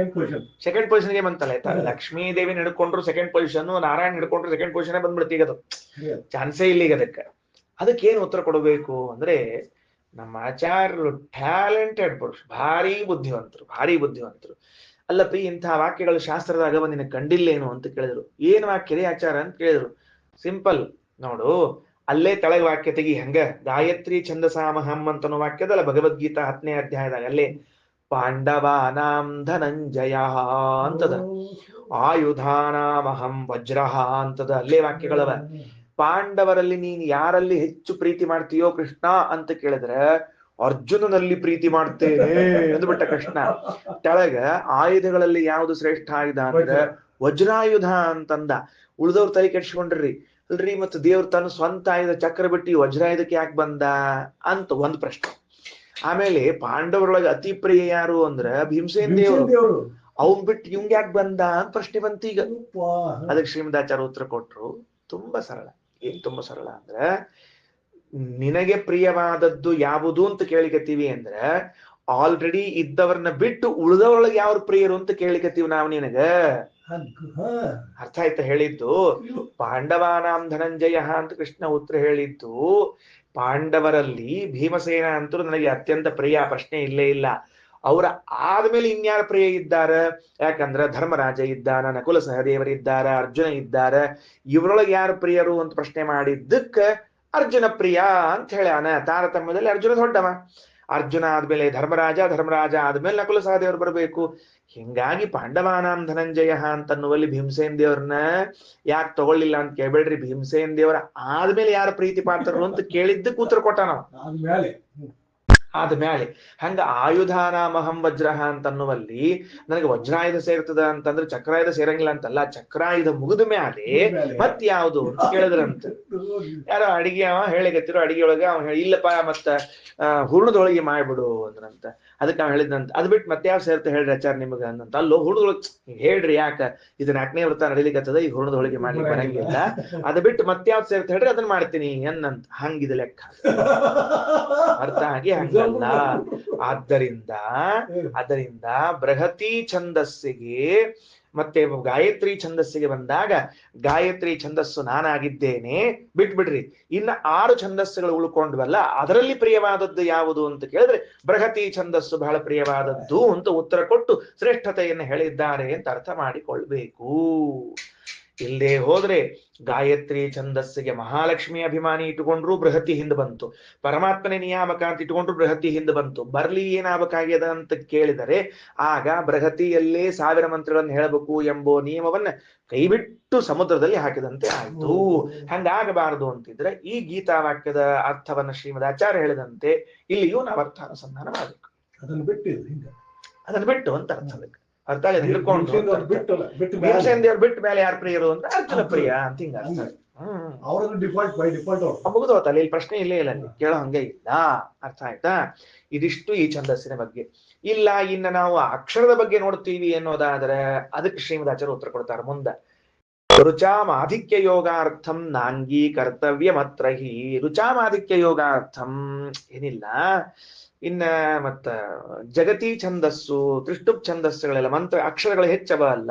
ಸೆಕೆಂಡ್ ಪೊಸಿಷನ್ಗೆ ಬಂತಲ್ಲ ಆಯ್ತಾ. ಲಕ್ಷ್ಮೀ ದೇವಿ ಹಿಡ್ಕೊಂಡ್ರು ಸೆಕೆಂಡ್ ಪೊಸಿಷನ್, ನಾರಾಯಣ ಹಿಡ್ಕೊಂಡ್ರು ಸೆಕೆಂಡ್ ಪೊಸಿಷನ್ ಬಂದ್ಬಿಡ್ತೀಗ. ಅದು ಚಾನ್ಸೇ ಇಲ್ಲ ಈಗ. ಅದಕ್ಕೇನು ಉತ್ತರ ಕೊಡಬೇಕು ಅಂದ್ರೆ, ನಮ್ಮ ಆಚಾರ್ಯರು ಟ್ಯಾಲೆಂಟೆಡ್ ಪುರುಷ, ಭಾರಿ ಬುದ್ಧಿವಂತರು. ಅಲ್ಲಪ್ಪಿ ಇಂತಹ ವಾಕ್ಯಗಳು ಶಾಸ್ತ್ರದಾಗ ಬಂದಿನ ಕಂಡಿಲ್ಲೇನು ಅಂತ ಕೇಳಿದ್ರು. ಏನ್ ವಾಕ್ಯ ರೀ ಆಚಾರ ಅಂತ ಕೇಳಿದ್ರು. ಸಿಂಪಲ್ ನೋಡು, ಅಲ್ಲೇ ತಳಗ ವಾಕ್ಯ ತೆಗಿ. ಹಂಗ ಗಾಯತ್ರಿ ಛಂದಸಾಮಹಂ ಅಂತನೋ ವಾಕ್ಯದಲ್ಲ ಭಗವದ್ಗೀತಾ 10ನೇ ಅಧ್ಯಾಯದಾಗ ಅಲ್ಲೇ ಪಾಂಡವಾನಾಂ ಧನಂಜಯ ಅಂತದ, ಆಯುಧಾನಾಮಹಂ ವಜ್ರಹ ಅಂತದ, ಅಲ್ಲೇ ವಾಕ್ಯಗಳವ. ಪಾಂಡವರಲ್ಲಿ ನೀನ್ ಯಾರಲ್ಲಿ ಹೆಚ್ಚು ಪ್ರೀತಿ ಮಾಡ್ತೀಯೋ ಕೃಷ್ಣ ಅಂತ ಕೇಳಿದ್ರೆ ಅರ್ಜುನನಲ್ಲಿ ಪ್ರೀತಿ ಮಾಡ್ತೇನೆ ಅಂದ್ಬಿಟ್ಟ ಕೃಷ್ಣ. ಕೆಳಗ ಆಯುಧಗಳಲ್ಲಿ ಯಾವುದು ಶ್ರೇಷ್ಠ ಆಯುಧ ಅಂದ್ರೆ ವಜ್ರಾಯುಧ ಅಂತಂದ. ಉಳಿದವ್ರು ತಲೆ ಕೆಡ್ಸ್ಕೊಂಡ್ರಿ, ಅಲ್ರಿ ಮತ್ತೆ ದೇವ್ರ ತನ್ನ ಸ್ವಂತ ಆಯುಧ ಚಕ್ರ ಬಿಟ್ಟು ವಜ್ರಾಯುಧಕ್ಕೆ ಯಾಕೆ ಬಂದ ಅಂತ ಒಂದ್ ಪ್ರಶ್ನೆ. ಆಮೇಲೆ ಪಾಂಡವರೊಳಗೆ ಅತಿ ಪ್ರಿಯ ಯಾರು ಅಂದ್ರ ಭೀಮಸೇನ್ ದೇವರು, ಅವನ್ ಬಿಟ್ಟು ಇವಂಗ್ ಯಾಕೆ ಬಂದ ಅಂತ ಪ್ರಶ್ನೆ ಬಂತೀಗ. ಅದಕ್ಕೆ ಶ್ರೀಮದಾಚಾರ್ಯ ಉತ್ತರ ಕೊಟ್ರು. ತುಂಬಾ ಸರಳ. ಏನ್ ತುಂಬಾ ಸರಳ ಅಂದ್ರ, ನಿನಗೆ ಪ್ರಿಯವಾದದ್ದು ಯಾವುದು ಅಂತ ಕೇಳಿಕತ್ತೀವಿ ಅಂದ್ರೆ ಆಲ್ರೆಡಿ ಇದ್ದವ್ರನ್ನ ಬಿಟ್ಟು ಉಳಿದವರೊಳಗೆ ಯಾವ್ರ ಪ್ರಿಯರು ಅಂತ ಕೇಳಿಕತ್ತೀವಿ ನಾವು ನಿನಗ. ಅರ್ಥ ಆಯ್ತಾ ಹೇಳಿದ್ದು? ಪಾಂಡವಾನಾಂ ಧನಂಜಯ ಅಂತ ಕೃಷ್ಣ ಉತ್ತರ ಹೇಳಿದ್ದು. ಪಾಂಡವರಲ್ಲಿ ಭೀಮಸೇನ ಅಂತೂ ನನಗೆ ಅತ್ಯಂತ ಪ್ರಿಯ, ಪ್ರಶ್ನೆ ಇಲ್ಲೇ ಇಲ್ಲ. ಅವರ ಆದ್ಮೇಲೆ ಇನ್ಯಾರ ಪ್ರಿಯ ಇದ್ದಾರ? ಯಾಕಂದ್ರ ಧರ್ಮರಾಜ ಇದ್ದಾನ, ನಕುಲ ಸಹದೇವರಿದ್ದಾರ, ಅರ್ಜುನ ಇದ್ದಾರ. ಇವರೊಳಗೆ ಯಾರು ಪ್ರಿಯರು ಅಂತ ಪ್ರಶ್ನೆ ಮಾಡಿದ್ದಕ್ಕ ಅರ್ಜುನ ಪ್ರಿಯ ಅಂತ ಹೇಳ್ಯಾನ. ತಾರತಮ್ಯದಲ್ಲಿ ಅರ್ಜುನ ದೊಡ್ಡವ. ಅರ್ಜುನ ಆದ್ಮೇಲೆ ಧರ್ಮರಾಜ, ಧರ್ಮರಾಜ ಆದ್ಮೇಲೆ ನಕುಲ ಸಹದೇವರು ಬರಬೇಕು. ಹಿಂಗಾಗಿ ಪಾಂಡವಾನಾಂ ಧನಂಜಯ ಅಂತನ್ನುವಲ್ಲಿ ಭೀಮಸೇನ್ ದೇವ್ರನ್ನ ಯಾಕೆ ತಗೊಳ್ಳಿಲ್ಲ ಅಂತ ಕೇಳ್ಬೇಡ್ರಿ. ಭೀಮಸೇನ್ ದೇವರ ಆದ್ಮೇಲೆ ಯಾರು ಪ್ರೀತಿ ಪಾತ್ರರು ಅಂತ ಕೇಳಿದ್ದಕ್ಕೆ ಉತ್ತರ ಕೊಟ್ಟ ನಾವು. ಆದ್ಮೇಲೆ ಹಂಗ ಆಯುಧಾನಾಮಹಂ ವಜ್ರಹ ಅಂತನ್ನುವಲ್ಲಿ ನನಗೆ ವಜ್ರಾಯುಧ ಸೇರ್ತದ ಅಂತಂದ್ರೆ ಚಕ್ರಾಯುಧ ಸೇರಂಗಿಲ್ಲ ಅಂತಲ್ಲ. ಚಕ್ರಾಯುಧ ಮುಗಿದ ಮ್ಯಾಲೆ ಮತ್ ಯಾವುದು ಅಂತ ಕೇಳಿದ್ರಂತ. ಯಾರೋ ಅಡಿಗೆ ಅವ ಹೇಳಿಕತ್ತಿರೋ, ಅಡಿಗೆ ಒಳಗ ಅವ ಇಲ್ಲಪ್ಪ ಮತ್ತ ಹೂರ್ಣದೊಳಗೆ ಮಾಡ್ಬಿಡು ಅಂದ್ರಂತ. ಅದಕ್ಕೆ ನಾವ್ ಹೇಳಿದಂತ, ಅದ್ ಬಿಟ್ಟು ಮತ್ತೆ ಯಾವ ಸೇರ್ತ ಹೇಳ್ರಿ ಆಚಾರ ನಿಮಗ ಅಂದಂತ. ಅಲ್ಲೋ ಹೂರ್ಣದೊಳಗೆ ಹೇಳ್ರಿ, ಯಾಕ ಇದು 4ನೇ ವ್ರತ ನಡಿಲಿಕ್ಕತ್ತದ, ಈ ಹೂರ್ಣದೊಳಗೆ ಮಾಡ್ಲಿಕ್ಕೆ ಬರಂಗಿಲ್ಲ. ಅದ್ ಬಿಟ್ಟು ಮತ್ತೆ ಯಾವ್ದು ಸೇರ್ತ ಹೇಳ್ರಿ ಅದನ್ನ ಮಾಡ್ತೀನಿ ಅನ್ನಂತ. ಹಂಗಿದ ಲೆಕ್ಕ ಅರ್ಥ ಆಗಿ ಹಂಗಲ್ಲ. ಆದ್ದರಿಂದ ಬೃಹತಿ ಛಂದಸ್ಸಿಗೆ ಮತ್ತೆ ಗಾಯತ್ರಿ ಛಂದಸ್ಸಿಗೆ ಬಂದಾಗ ಗಾಯತ್ರಿ ಛಂದಸ್ಸು ನಾನಾಗಿದ್ದೇನೆ ಬಿಟ್ಬಿಡ್ರಿ. ಇನ್ನ 6 ಛಂದಸ್ಸುಗಳು ಉಳ್ಕೊಂಡ್ವಲ್ಲ, ಅದರಲ್ಲಿ ಪ್ರಿಯವಾದದ್ದು ಯಾವುದು ಅಂತ ಕೇಳಿದ್ರೆ ಬೃಹತಿ ಛಂದಸ್ಸು ಬಹಳ ಪ್ರಿಯವಾದದ್ದು ಅಂತ ಉತ್ತರ ಕೊಟ್ಟು ಶ್ರೇಷ್ಠತೆಯನ್ನು ಹೇಳಿದ್ದಾರೆ ಅಂತ ಅರ್ಥ ಮಾಡಿಕೊಳ್ಬೇಕು. ಇಲ್ಲದೆ ಹೋದ್ರೆ ಗಾಯತ್ರಿ ಛಂದಸ್ಸಿಗೆ ಮಹಾಲಕ್ಷ್ಮಿ ಅಭಿಮಾನಿ ಇಟ್ಟುಕೊಂಡ್ರು ಬೃಹತಿ ಹಿಂದೆ ಬಂತು, ಪರಮಾತ್ಮನೇ ನಿಯಾಮಕ ಅಂತ ಇಟ್ಟುಕೊಂಡ್ರು ಬೃಹತಿ ಹಿಂದೆ ಬಂತು. ಬರ್ಲಿ ಏನಾಗಬೇಕಾಗ್ಯದ ಅಂತ ಕೇಳಿದರೆ ಆಗ ಬೃಹತಿಯಲ್ಲೇ 1000 ಮಂತ್ರಗಳನ್ನು ಹೇಳಬೇಕು ಎಂಬೋ ನಿಯಮವನ್ನ ಕೈಬಿಟ್ಟು ಸಮುದ್ರದಲ್ಲಿ ಹಾಕಿದಂತೆ ಆಯ್ತು. ಹಂಗಾಗಬಾರದು ಅಂತಿದ್ರೆ ಈ ಗೀತಾ ವಾಕ್ಯದ ಅರ್ಥವನ್ನ ಶ್ರೀಮದ್ ಆಚಾರ್ಯ ಹೇಳಿದಂತೆ ಇಲ್ಲಿಯೂ ನಾವು ಅರ್ಥಾನುಸಂಧಾನ ಮಾಡಬೇಕು. ಅದನ್ನು ಬಿಟ್ಟು ಅಂತ ಅರ್ಥ ಅದಕ್ಕೆ ಅರ್ಥ ಆಗಿದೆ. ಹಿಡ್ಕೊಂಡು ಭೀಮಸೇನ್ ದೇವ್ರು ಬಿಟ್ಟ ಮೇಲೆ ಯಾರು ಪ್ರಿಯರು ಅಂದ್ರೆ ಅರ್ಜುನ ಪ್ರಿಯ ಅಂತ ಹಿಂಗ ಅರ್ಥ. ಮುಗಿದೋತಲ್ಲ, ಇಲ್ಲಿ ಪ್ರಶ್ನೆ ಇಲ್ಲೇ ಇಲ್ಲ, ಅಲ್ಲಿ ಕೇಳೋ ಹಂಗೆ ಇಲ್ಲ. ಅರ್ಥ ಆಯ್ತಾ? ಇದಿಷ್ಟು ಈ ಛಂದಸ್ಸಿನ ಬಗ್ಗೆ. ಇಲ್ಲ ಇನ್ನ ನಾವು ಅಕ್ಷರದ ಬಗ್ಗೆ ನೋಡ್ತೀವಿ ಅನ್ನೋದಾದ್ರೆ ಅದಕ್ಕೆ ಶ್ರೀಮದಾಚಾರ್ಯ ಉತ್ತರ ಕೊಡ್ತಾರೆ ಮುಂದೆ. ರುಚಾಮಾಧಿಕ್ಯ ಯೋಗಾರ್ಥಂ ನಾಂಗೀ ಕರ್ತವ್ಯ ಮತ್ರ ಹಿ. ರುಚಾಮಾಧಿಕ್ಯ ಯೋಗಾರ್ಥಂ ಏನಿಲ್ಲ. ಇನ್ನ ಮತ್ತ ಜಗತಿ ಛಂದಸ್ಸು, ತ್ರಿಷ್ಟುಪ್ ಛಂದಸ್ಸುಗಳೆಲ್ಲ ಮಂತ್ರ ಅಕ್ಷರಗಳು ಹೆಚ್ಚವ ಅಲ್ಲ.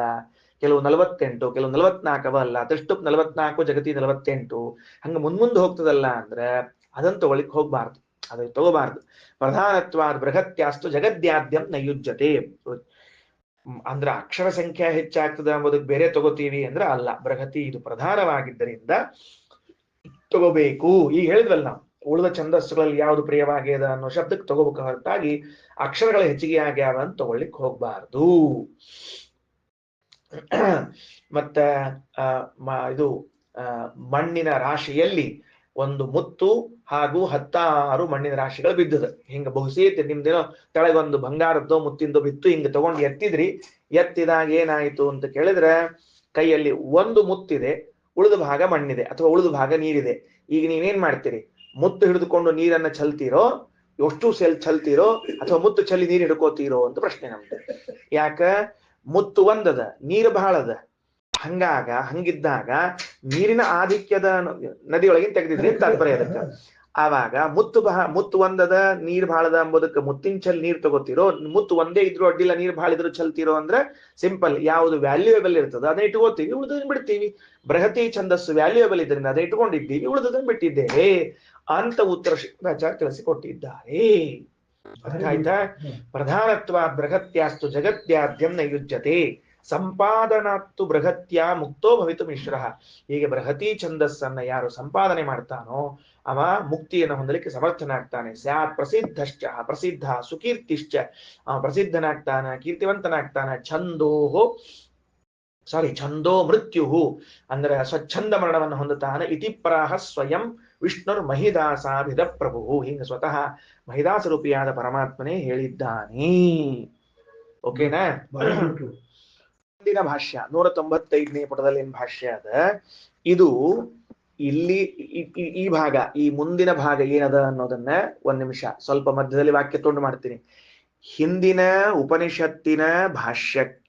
ಕೆಲವು 48, ಕೆಲವು 44 ಅಲ್ಲ. ತ್ರಿಷ್ಟುಪ್ 44, ಜಗತಿ 48. ಹಂಗ ಮುಂದೆ ಹೋಗ್ತದಲ್ಲ ಅಂದ್ರೆ ಅದನ್ನ ತಗೊಳಿಕ್ ಹೋಗ್ಬಾರ್ದು, ಅದು ತಗೋಬಾರ್ದು. ಪ್ರಧಾನತ್ವಾದ್ ಬೃಹತ್ಯಾಸ್ತು ಜಗದ್ಯಾದ್ಯಂ ನಯುಜ್ಯತೆ. ಅಂದ್ರ ಅಕ್ಷರ ಸಂಖ್ಯೆ ಹೆಚ್ಚಾಗ್ತದ ಎಂಬುದಕ್ಕೆ ಬೇರೆ ತಗೋತೀವಿ ಅಂದ್ರೆ ಅಲ್ಲ, ಬೃಹತಿ ಇದು ಪ್ರಧಾನವಾಗಿದ್ದರಿಂದ ತಗೋಬೇಕು. ಈಗ ಹೇಳಿದ್ವಲ್ಲ ನಾವು, ಉಳಿದ ಛಂದಸ್ಸುಗಳಲ್ಲಿ ಯಾವುದು ಪ್ರಿಯವಾಗ್ಯದ ಅನ್ನೋ ಶಬ್ದಕ್ಕೆ ತಗೋಬೇಕು ಹೊರತಾಗಿ ಅಕ್ಷರಗಳ ಹೆಚ್ಚಿಗೆ ಆಗ್ಯಾವ ಅಂತ ತಗೊಳ್ಳಿಕ್ ಹೋಗ್ಬಾರ್ದು. ಮತ್ತ ಇದು ಮಣ್ಣಿನ ರಾಶಿಯಲ್ಲಿ ಒಂದು ಮುತ್ತು ಹಾಗೂ 16 ಮಣ್ಣಿನ ರಾಶಿಗಳು ಬಿದ್ದದ. ಹಿಂಗ ಬಹುಸೇತಿ ನಿಮ್ದೇನೋ ತೆಳಗೊಂದು ಬಂಗಾರದ್ದೋ ಮುತ್ತಿಂದೋ ಬಿತ್ತು, ಹಿಂಗ ತಗೊಂಡು ಎತ್ತಿದ್ರಿ. ಎತ್ತಿದಾಗ ಏನಾಯ್ತು ಅಂತ ಕೇಳಿದ್ರೆ, ಕೈಯಲ್ಲಿ ಒಂದು ಮುತ್ತಿದೆ, ಉಳಿದ ಭಾಗ ಮಣ್ಣಿದೆ ಅಥವಾ ಉಳಿದ ಭಾಗ ನೀರಿದೆ. ಈಗ ನೀವೇನ್ ಮಾಡ್ತೀರಿ? ಮುತ್ತು ಹಿಡಿದುಕೊಂಡು ನೀರನ್ನ ಚೆಲ್ತೀರೋ, ಎಷ್ಟು ಚೆಲ್ತೀರೋ, ಅಥವಾ ಮುತ್ತು ಚೆಲ್ಲಿ ನೀರು ಹಿಡ್ಕೋತೀರೋ ಅಂತ ಪ್ರಶ್ನೆ ನಮ್ದು. ಯಾಕ? ಮುತ್ತು ಒಂದದ, ನೀರು ಬಹಳದ. ಹಂಗಿದ್ದಾಗ ನೀರಿನ ಆಧಿಕ್ಯದ ನದಿಯೊಳಗಿನ ತೆಗೆದಿದ್ರಿ ಅಂತ ತಾತ್ಪರ್ಯ ಅದಕ್ಕೆ. ಆವಾಗ ಮುತ್ತು ಒಂದದ, ನೀರ್ ಬಹಳದ ಅಂಬೋದಕ್ಕೆ ಮುತ್ತಿನ ಚೆಲ್ ನೀರ್ ತಗೋತಿರೋ, ಮುತ್ತು ಒಂದೇ ಇದ್ರು ಅಡ್ಡಿಲ್ಲ, ನೀರ್ ಬಹಳ ಇದ್ರು ಚೆಲ್ತಿರೋ ಅಂದ್ರೆ ಸಿಂಪಲ್. ಯಾವುದು ವ್ಯಾಲ್ಯೂಯಬಲ್ ಇರ್ತದೆ ಅದನ್ನ ಇಟ್ಕೋತೀವಿ, ಉಳಿದದನ್ನ ಬಿಡ್ತೀವಿ. ಬೃಹತಿ ಛಂದಸ್ಸು ವ್ಯಾಲ್ಯೂಯಬಲ್ ಇದರಿಂದ ಅದೇ ಇಟ್ಕೊಂಡಿದ್ದೀವಿ, ಉಳಿದದನ್ನ ಬಿಟ್ಟಿದ್ದೇವೆ ಅಂತ ಉತ್ತರ ಶ್ರೀಮದಾಚಾರ್ಯ ತಿಳಿಸಿಕೊಟ್ಟಿದ್ದಾರೆ. ಅರ್ಥ ಆಯ್ತಾ? ಪ್ರಧಾನತ್ವ ಬೃಹತ್ಯಾಸ್ತು ಜಗತ್ಯಾದ್ಯಂ ನೈಯುಜ್ಯತೆ ಸಂಪಾದನಾತ್ತು ಬೃಹತ್ಯ ಮುಕ್ತೋ ಭವಿತು ಮಿಶ್ರ. ಹೀಗೆ ಬೃಹತಿ ಛಂದಸ್ಸನ್ನ ಯಾರು ಸಂಪಾದನೆ ಮಾಡ್ತಾನೋ ಅವ ಮುಕ್ತಿಯನ್ನು ಹೊಂದಲಿಕ್ಕೆ ಸಮರ್ಥನಾಗ್ತಾನೆ. ಸ್ಯಾತ್ ಪ್ರಸಿದ್ಧಶ್ಚ ಪ್ರಸಿದ್ಧ ಸುಕೀರ್ತಿಶ್ಚ, ಪ್ರಸಿದ್ಧನಾಗ್ತಾನ, ಕೀರ್ತಿವಂತನಾಗ್ತಾನ. ಛಂದೋ ಮೃತ್ಯು ಅಂದ್ರೆ ಸ್ವಚ್ಛಂದ ಮರಣವನ್ನು ಹೊಂದುತ್ತಾನೆ. ಇತಿ ಪ್ರಾಹ ಸ್ವಯಂ ವಿಷ್ಣುರ್ ಮಹಿದಾಸಾಭಿದ ಪ್ರಭು. ಹಿಂಗ ಸ್ವತಃ ಮಹಿದಾಸ ರೂಪಿಯಾದ ಪರಮಾತ್ಮನೇ ಹೇಳಿದ್ದಾನೆ. ಓಕೆನಾ? ಮುಂದಿನ ಭಾಷ್ಯ 195ನೇ ಪುಟದಲ್ಲಿ ಏನ್ ಭಾಷ್ಯ ಅದ, ಇದು ಇಲ್ಲಿ ಈ ಭಾಗ, ಈ ಮುಂದಿನ ಭಾಗ ಏನದ ಅನ್ನೋದನ್ನ ಒಂದ್ ನಿಮಿಷ ಸ್ವಲ್ಪ ಮಧ್ಯದಲ್ಲಿ ವಾಕ್ಯ ತುಂಡು ಮಾಡ್ತೀನಿ. ಹಿಂದಿನ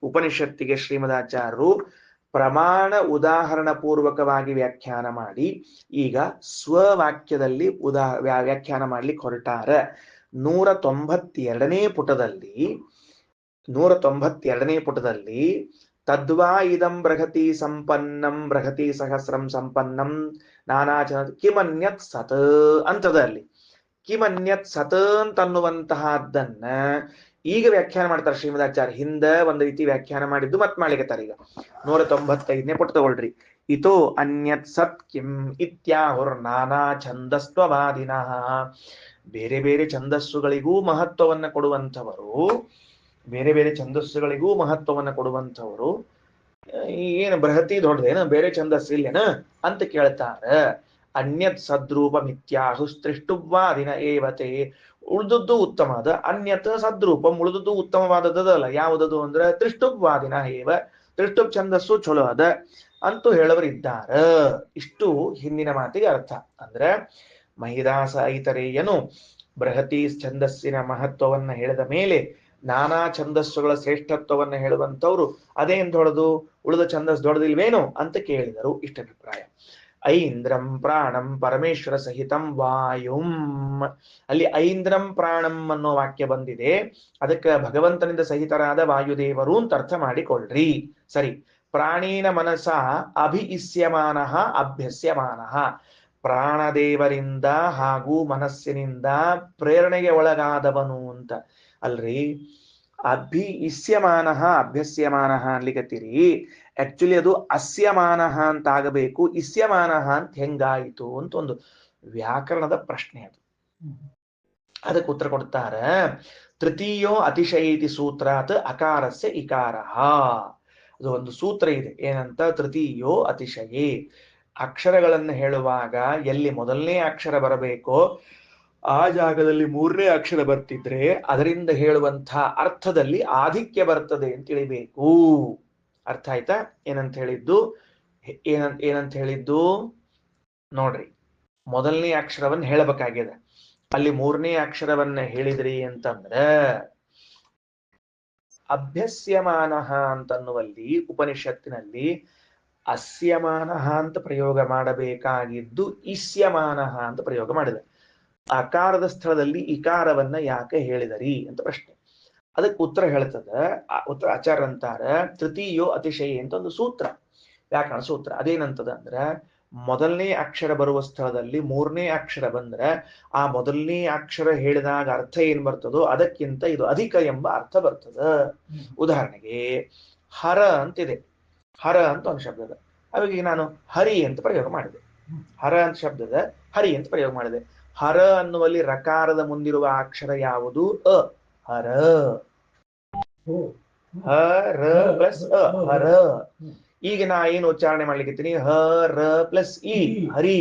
ಉಪನಿಷತ್ತಿಗೆ ಶ್ರೀಮದಾಚಾರ್ಯರು ಪ್ರಮಾಣ ಉದಾಹರಣ ಪೂರ್ವಕವಾಗಿ ವ್ಯಾಖ್ಯಾನ ಮಾಡಿ ಈಗ ಸ್ವವಾಕ್ಯದಲ್ಲಿ ವ್ಯಾಖ್ಯಾನ ಮಾಡ್ಲಿಕ್ಕೆ ಹೊರಟಾರ. 192ನೇ ಪುಟದಲ್ಲಿ ತದ್ವಾ ಇದಂ ಬೃಹತಿ ಸಂಪನ್ನಂ ಬೃಹತಿ ಸಹಸ್ರಂ ಸಂಪನ್ನಂ ನಾನಾಚ ಕಿಮನ್ಯತ್ ಸತ್ ಅಂತದ. ಅಲ್ಲಿ ಕಿಮನ್ಯತ್ ಸತ್ ಅಂತನ್ನುವಂತಹದ್ದನ್ನ ಈಗ ವ್ಯಾಖ್ಯಾನ ಮಾಡ್ತಾರೆ ಶ್ರೀಮದಾಚಾರ್ಯ. ಹಿಂದ ಒಂದು ರೀತಿ ವ್ಯಾಖ್ಯಾನ ಮಾಡಿದ್ದು ಮತ್ ಮಾಡ್ಲಿಕತ್ತಾರ. ಈಗ 195ನೇ ಪುಟ ತಗೊಳ್ರಿ. ಇತೋ ಅನ್ಯತ್ ಸತ್ ಕಿಂ ಇತ್ಯಾಹುರ್ ನಾನಾ ಛಂದಸ್ತ್ವವಾದಿನಃ. ಬೇರೆ ಬೇರೆ ಛಂದಸ್ಸುಗಳಿಗೂ ಮಹತ್ವವನ್ನ ಕೊಡುವಂಥವರು ಏನು ಬೃಹತಿ ದೊಡ್ಡದೇನ, ಬೇರೆ ಛಂದಸ್ಸು ಇಲ್ಲೇನ ಅಂತ ಕೇಳ್ತಾರ. ಅನ್ಯತ್ ಸದ್ರೂಪ ಮಿಥ್ಯಾಹುಸ್ತ್ರಿಷ್ಟುವಾದಿನ ಏವತೆ. ಉಳಿದದ್ದು ಉತ್ತಮದ, ಅನ್ಯತ್ ಸದ್ರೂಪಂ ಉಳಿದದ್ದು ಉತ್ತಮವಾದದ್ದಲ್ಲ. ಯಾವುದದು ಅಂದ್ರೆ ತ್ರಿಷ್ಟುವಾದಿನ ಏವ, ತ್ರಿಷ್ಟುಪ್ ಛಂದಸ್ಸು ಚಲೋ ಅದ ಅಂತೂ ಹೇಳವರಿದ್ದಾರ. ಇಷ್ಟು ಹಿಂದಿನ ಮಾತಿಗೆ ಅರ್ಥ. ಅಂದ್ರೆ ಮಹಿದಾಸ ಐತರೇಯನು ಬೃಹತಿ ಛಂದಸ್ಸಿನ ಮಹತ್ವವನ್ನ ಹೇಳಿದ ಮೇಲೆ ನಾನಾ ಛಂದಸ್ಸುಗಳ ಶ್ರೇಷ್ಠತ್ವವನ್ನ ಹೇಳುವಂತವ್ರು ಅದೇನ್ ದೊಡ್ಡದು, ಉಳಿದ ಛಂದಸ್ ದೊಡ್ಡದಿಲ್ವೇನು ಅಂತ ಕೇಳಿದರು. ಇಷ್ಟ ಅಭಿಪ್ರಾಯ. ಐಂದ್ರಂ ಪ್ರಾಣಂ ಪರಮೇಶ್ವರ ಸಹಿತಂ ವಾಯುಂ. ಅಲ್ಲಿ ಐಂದ್ರಂ ಪ್ರಾಣಂ ಅನ್ನೋ ವಾಕ್ಯ ಬಂದಿದೆ. ಅದಕ್ಕೆ ಭಗವಂತನಿಂದ ಸಹಿತರಾದ ವಾಯುದೇವರು ಅಂತ ಅರ್ಥ ಮಾಡಿಕೊಳ್ಳ್ರಿ. ಸರಿ. ಪ್ರಾಣೇನ ಮನಸ ಅಭಿಇಸ್ಯಮಾನ ಅಭ್ಯಸ್ಯಮಾನ. ಪ್ರಾಣದೇವರಿಂದ ಹಾಗೂ ಮನಸ್ಸಿನಿಂದ ಪ್ರೇರಣೆಗೆ ಒಳಗಾದವನು ಅಂತ ಅಲ್ರಿ. ಇಸ್ಯಮಾನ ಅಭ್ಯಸ್ಯಮಾನ ಅನ್ಲಿಕತ್ತೀರಿ. ಆಕ್ಚುಲಿ ಅದು ಅಸ್ಯಮಾನ ಅಂತ ಆಗಬೇಕು, ಇಸ್ಯಮಾನ ಅಂತ ಹೆಂಗಾಯಿತು ಅಂತ ಒಂದು ವ್ಯಾಕರಣದ ಪ್ರಶ್ನೆ ಅದು. ಅದಕ್ಕೆ ಉತ್ತರ ಕೊಡ್ತಾರ. ತೃತೀಯೋ ಅತಿಶಯೇತಿ ಸೂತ್ರಾತ್ ಅಕಾರಸ್ಯ ಇಕಾರ. ಅದು ಒಂದು ಸೂತ್ರ ಇದೆ ಏನಂತ, ತೃತೀಯೋ ಅತಿಶಯೇ. ಅಕ್ಷರಗಳನ್ನು ಹೇಳುವಾಗ ಎಲ್ಲಿ ಮೊದಲನೇ ಅಕ್ಷರ ಬರಬೇಕೋ ಆ ಜಾಗದಲ್ಲಿ ಮೂರನೇ ಅಕ್ಷರ ಬರ್ತಿದ್ರೆ ಅದರಿಂದ ಹೇಳುವಂತಹ ಅರ್ಥದಲ್ಲಿ ಆಧಿಕ್ಯ ಬರ್ತದೆ ಅಂತ ತಿಳಿಬೇಕು. ಅರ್ಥ ಆಯ್ತಾ? ಏನಂತ ಹೇಳಿದ್ದು ನೋಡ್ರಿ, ಮೊದಲನೇ ಅಕ್ಷರವನ್ನ ಹೇಳಬೇಕಾಗಿದೆ. ಅಲ್ಲಿ ಮೂರನೇ ಅಕ್ಷರವನ್ನ ಹೇಳಿದ್ರಿ ಅಂತಂದ್ರೆ ಅಭ್ಯಸ್ಯಮಾನ ಅಂತನ್ನುವಲ್ಲಿ ಉಪನಿಷತ್ತಿನಲ್ಲಿ ಅಸ್ಯಮಾನ ಅಂತ ಪ್ರಯೋಗ ಮಾಡಬೇಕಾಗಿದ್ದು ಇಸ್ಯಮಾನ ಅಂತ ಪ್ರಯೋಗ ಮಾಡಿದೆ. ಅಕಾರದ ಸ್ಥಳದಲ್ಲಿ ಇಕಾರವನ್ನ ಯಾಕೆ ಹೇಳಿದರಿ ಅಂತ ಪ್ರಶ್ನೆ. ಅದಕ್ಕೆ ಉತ್ತರ ಹೇಳ್ತದ. ಉತ್ತರ ಆಚಾರ್ಯ ಅಂತಾರ, ತೃತೀಯೋ ಅತಿಶಯ ಅಂತ ಒಂದು ಸೂತ್ರ, ವ್ಯಾಕರಣ ಸೂತ್ರ. ಅದೇನಂತದ ಅಂದ್ರೆ, ಮೊದಲನೇ ಅಕ್ಷರ ಬರುವ ಸ್ಥಳದಲ್ಲಿ ಮೂರನೇ ಅಕ್ಷರ ಬಂದ್ರೆ ಆ ಮೊದಲನೇ ಅಕ್ಷರ ಹೇಳಿದಾಗ ಅರ್ಥ ಏನ್ ಬರ್ತದೋ ಅದಕ್ಕಿಂತ ಇದು ಅಧಿಕ ಎಂಬ ಅರ್ಥ ಬರ್ತದ. ಉದಾಹರಣೆಗೆ ಹರ ಅಂತಿದೆ, ಹರ ಅಂತ ಒಂದು ಶಬ್ದದ. ಅವಾಗ ನಾನು ಹರಿ ಅಂತ ಪ್ರಯೋಗ ಮಾಡಿದೆ. ಹರ ಅಂತ ಶಬ್ದದ ಹರಿ ಅಂತ ಪ್ರಯೋಗ ಮಾಡಿದೆ. ಹರ ಅನ್ನುವಲ್ಲಿ ರಕಾರದ ಮುಂದಿರುವ ಅಕ್ಷರ ಯಾವುದು? ಅ. ಹರ. ಹರ ಪ್ಲಸ್ ಅ, ಹರ. ಈಗ ನಾ ಏನು ಉಚ್ಚಾರಣೆ ಮಾಡ್ಲಿಕ್ಕಿದ್ದೀನಿ, ಹ ರ ಪ್ಲಸ್ ಇ, ಹರಿ.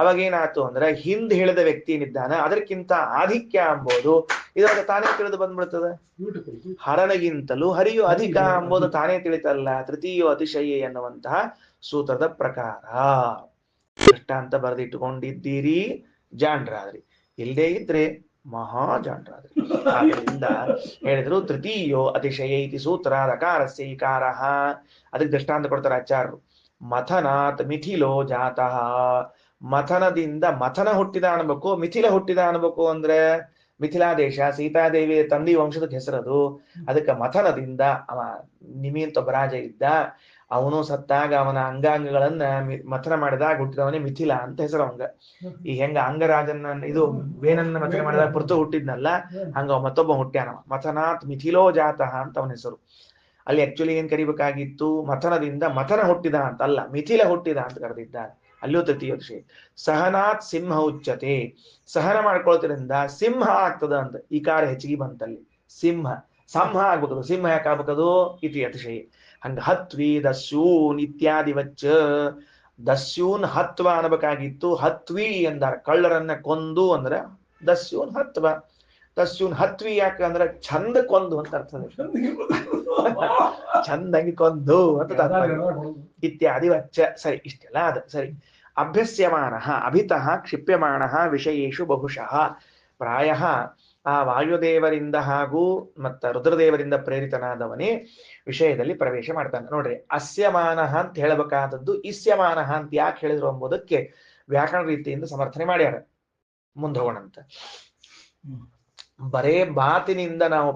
ಅವಾಗ ಏನಾಯ್ತು ಅಂದ್ರೆ ಹಿಂದ್ ಹೇಳಿದ ವ್ಯಕ್ತಿ ಏನಿದ್ದಾನ ಅದಕ್ಕಿಂತ ಆಧಿಕ್ಯ ಎಂಬುದು ಇದ್ರಾಗ ತಾನೇ ತಿಳಿದು ಬಂದ್ಬಿಡ್ತದೆ. ಹರನಿಗಿಂತಲೂ ಹರಿಯು ಅಧಿಕ ಎಂಬುದು ತಾನೇ ತಿಳಿತಲ್ಲ, ತೃತೀಯೋ ಅತಿಶಯ ಎನ್ನುವಂತಹ ಸೂತ್ರದ ಪ್ರಕಾರ ದೃಷ್ಟಾಂತ ಬರೆದಿಟ್ಟುಕೊಂಡಿದ್ದೀರಿ, ಜಾಣ್ರಾದ್ರಿ. ಇಲ್ಲದೆ ಇದ್ರೆ ಮಹಾ ಜಾಣ್ರಾದ್ರಿ. ಆದ್ದರಿಂದ ಹೇಳಿದ್ರು ತೃತೀಯೋ ಅತಿಶಯ ಇತಿ ಸೂತ್ರ ರಕಾರಸ್ಯ ಇಕಾರ. ಅದಕ್ಕೆ ದೃಷ್ಟಾಂತ ಕೊಡ್ತಾರೆ ಆಚಾರ್ಯರು. ಮಥನಾತ್ ಮಿಥಿಲೋ ಜಾತಃ. ಮಥನದಿಂದ ಮಥನ ಹುಟ್ಟಿದ ಅನ್ಬೇಕು, ಮಿಥಿಲ ಹುಟ್ಟಿದ ಅನ್ಬೇಕು. ಅಂದ್ರೆ ಮಿಥಿಲಾದೇಶ ಸೀತಾದೇವಿ ತಂದಿ ವಂಶದ ಹೆಸರದು. ಅದಕ್ಕೆ ಮಥನದಿಂದ ಅವ ನಿಮಿ ಅಂತ ಒಬ್ಬ ರಾಜ ಇದ್ದ, ಅವನು ಸತ್ತಾಗ ಅವನ ಅಂಗಾಂಗಗಳನ್ನ ಮಥನ ಮಾಡಿದಾಗ ಹುಟ್ಟಿದವನೇ ಮಿಥಿಲ ಅಂತ ಹೆಸರು ಅವಂಗ. ಈ ಹೆಂಗ ಅಂಗರಾಜನ ಇದು ವೇನನ್ನ ಮಥನ ಮಾಡಿದಾಗ ಪೃಥು ಹುಟ್ಟಿದ್ನಲ್ಲ, ಹಂಗ ಮತ್ತೊಬ್ಬ ಹುಟ್ಟ್ಯಾನ. ಮಥನಾತ್ ಮಿಥಿಲೋ ಜಾತಃ ಅಂತ ಅವನ ಹೆಸರು. ಅಲ್ಲಿ ಆಕ್ಚುಲಿ ಏನ್ ಕರಿಬೇಕಾಗಿತ್ತು, ಮಥನದಿಂದ ಮಥನ ಹುಟ್ಟಿದ ಅಂತ ಅಲ್ಲ, ಮಿಥಿಲ ಹುಟ್ಟಿದ ಅಂತ ಕರೆದಿದ್ದಾರೆ. ಅಲ್ಲೂ ತೃತೀಯ ವಿಷಯ. ಸಹನಾತ್ ಸಿಂಹ ಉಚ್ಚತೆ. ಸಹನ ಮಾಡ್ಕೊಳ್ತಿರಿಂದ ಸಿಂಹ ಆಗ್ತದ ಅಂತ ಈ ಕಾರ ಹೆಚ್ಚಿಗೆ ಬಂತಲ್ಲಿ. ಸಿಂಹ ಸಂಹ ಆಗ್ಬೇಕದು, ಸಿಂಹ ಯಾಕೆ ಆಗ್ಬೇಕದು ಇತಿ ಅತಿಶಯ. ಹಂಗ ಹತ್ವಿ ದಸ್ಯೂನ್ ಇತ್ಯಾದಿ ವಚ್ಚ. ದಸ್ಯೂನ್ ಹತ್ವ ಅನ್ಬೇಕಾಗಿತ್ತು, ಹತ್ವಿ ಎಂದಾರ. ಕಳ್ಳರನ್ನ ಕೊಂದು ಅಂದ್ರೆ ದಸ್ಯೂನ್ ಹತ್ವ. ದಸ್ಯೂನ್ ಹತ್ವಿ ಯಾಕಂದ್ರೆ ಚಂದ ಕೊಂದು ಅಂತ ಅರ್ಥ. ಚಂದಾಗಿ ಕೊಂದು ಅಂತ ತಾತ್ಪರ್ಯ. ಇತ್ಯಾದಿ ವಚ್ಚ. ಸರಿ, ಇಷ್ಟೆಲ್ಲ ಅದ ಸರಿ. ಅಭ್ಯಸ್ಯಮಾನ ಅಭಿತಃ ಕ್ಷಿಪ್ಯಮಾಣ ವಿಷಯೇಶು ಬಹುಶಃ. ಪ್ರಾಯ ಆ ವಾಯುದೇವರಿಂದ ಹಾಗೂ ಮತ್ತ ರುದ್ರದೇವರಿಂದ ಪ್ರೇರಿತನಾದವನೇ ವಿಷಯದಲ್ಲಿ ಪ್ರವೇಶ ಮಾಡ್ತಾನೆ. ನೋಡ್ರಿ, ಅಸ್ಯಮಾನ ಅಂತ ಹೇಳಬೇಕಾದದ್ದು ಇಸ್ಯಮಾನ ಅಂತ ಯಾಕೆ ಹೇಳಿದ್ರು ಎಂಬುದಕ್ಕೆ ವ್ಯಾಕರಣ ರೀತಿಯಿಂದ ಸಮರ್ಥನೆ ಮಾಡ್ಯಾರ. ಮುಂದೆ ಹೋಗೋಣಂತ. ಬರೇ ಮಾತಿನಿಂದ ನಾವು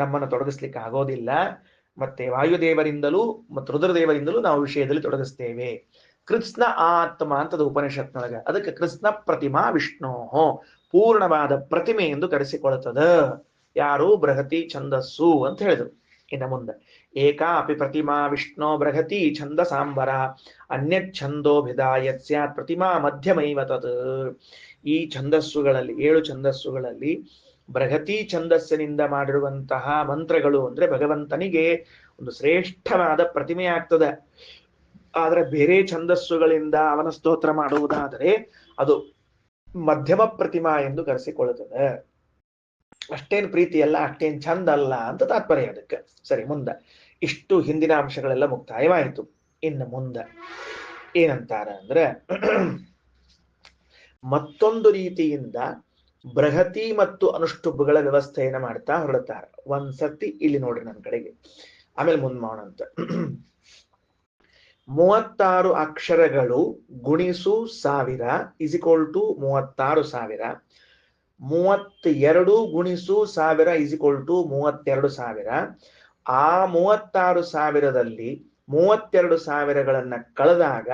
ನಮ್ಮನ್ನು ತೊಡಗಿಸ್ಲಿಕ್ಕೆ ಆಗೋದಿಲ್ಲ. ಮತ್ತೆ ವಾಯುದೇವರಿಂದಲೂ ಮತ್ತು ರುದ್ರದೇವರಿಂದಲೂ ನಾವು ವಿಷಯದಲ್ಲಿ ತೊಡಗಿಸ್ತೇವೆ. ಕೃಷ್ಣ ಆತ್ಮ ಅಂತದ ಉಪನಿಷತ್ನೊಳಗ. ಅದಕ್ಕೆ ಕೃಷ್ಣ ಪ್ರತಿಮಾ ವಿಷ್ಣು, ಪೂರ್ಣವಾದ ಪ್ರತಿಮೆ ಎಂದು ಕರೆಸಿಕೊಳ್ಳುತ್ತದೆ. ಯಾರು? ಬೃಹತಿ ಛಂದಸ್ಸು ಅಂತ ಹೇಳಿದ್ರು. ಇನ್ನು ಮುಂದೆ ಏಕಾ ಅಪಿ ಪ್ರತಿಮಾ ವಿಷ್ಣು ಬೃಹತಿ ಛಂದ ಸಾಂಬರ ಅನ್ಯತ್ ಛಂದೋಭಿಧಾಯತ್ ಸ್ಯಾತ್ ಪ್ರತಿಮಾ ಮಧ್ಯಮೈವ ತತ್. ಈ ಛಂದಸ್ಸುಗಳಲ್ಲಿ 7 ಛಂದಸ್ಸುಗಳಲ್ಲಿ ಬೃಹತಿ ಛಂದಸ್ಸಿನಿಂದ ಮಾಡಿರುವಂತಹ ಮಂತ್ರಗಳು ಅಂದ್ರೆ ಭಗವಂತನಿಗೆ ಒಂದು ಶ್ರೇಷ್ಠವಾದ ಪ್ರತಿಮೆ ಆಗ್ತದೆ. ಆದ್ರೆ ಬೇರೆ ಛಂದಸ್ಸುಗಳಿಂದ ಅವನ ಸ್ತೋತ್ರ ಮಾಡುವುದಾದರೆ ಅದು ಮಧ್ಯಮ ಪ್ರತಿಮಾ ಎಂದು ಕರೆಸಿಕೊಳ್ಳುತ್ತದೆ. ಅಷ್ಟೇನ್ ಪ್ರೀತಿ ಅಲ್ಲ, ಅಷ್ಟೇನ್ ಚಂದ ಅಲ್ಲ ಅಂತ ತಾತ್ಪರ್ಯ ಅದಕ್ಕೆ. ಸರಿ, ಮುಂದೆ ಇಷ್ಟು ಹಿಂದಿನ ಅಂಶಗಳೆಲ್ಲ ಮುಕ್ತಾಯವಾಯಿತು. ಇನ್ನು ಮುಂದೆ ಏನಂತಾರ ಅಂದ್ರೆ ಮತ್ತೊಂದು ರೀತಿಯಿಂದ ಬೃಹತಿ ಮತ್ತು ಅನುಷ್ಟುಬ್ಗಳ ವ್ಯವಸ್ಥೆಯನ್ನು ಮಾಡ್ತಾ ಹೊರಡುತ್ತಾರೆ. ಒಂದ್ಸತಿ ಇಲ್ಲಿ ನೋಡ್ರಿ ನನ್ನ ಕಡೆಗೆ, ಆಮೇಲೆ ಮುಂದ್ ಮಾಡೋಣಂತ. 36 ಅಕ್ಷರಗಳು ಗುಣಿಸು 1000 ಇಸಿಕ್ವಲ್ ಟು 36,000. 32 ಗುಣಿಸು 1000 ಇಸಿಕ್ವಲ್ ಟು 32,000. ಆ 36,000ದಲ್ಲಿ 32,000ಗಳನ್ನ ಕಳೆದಾಗ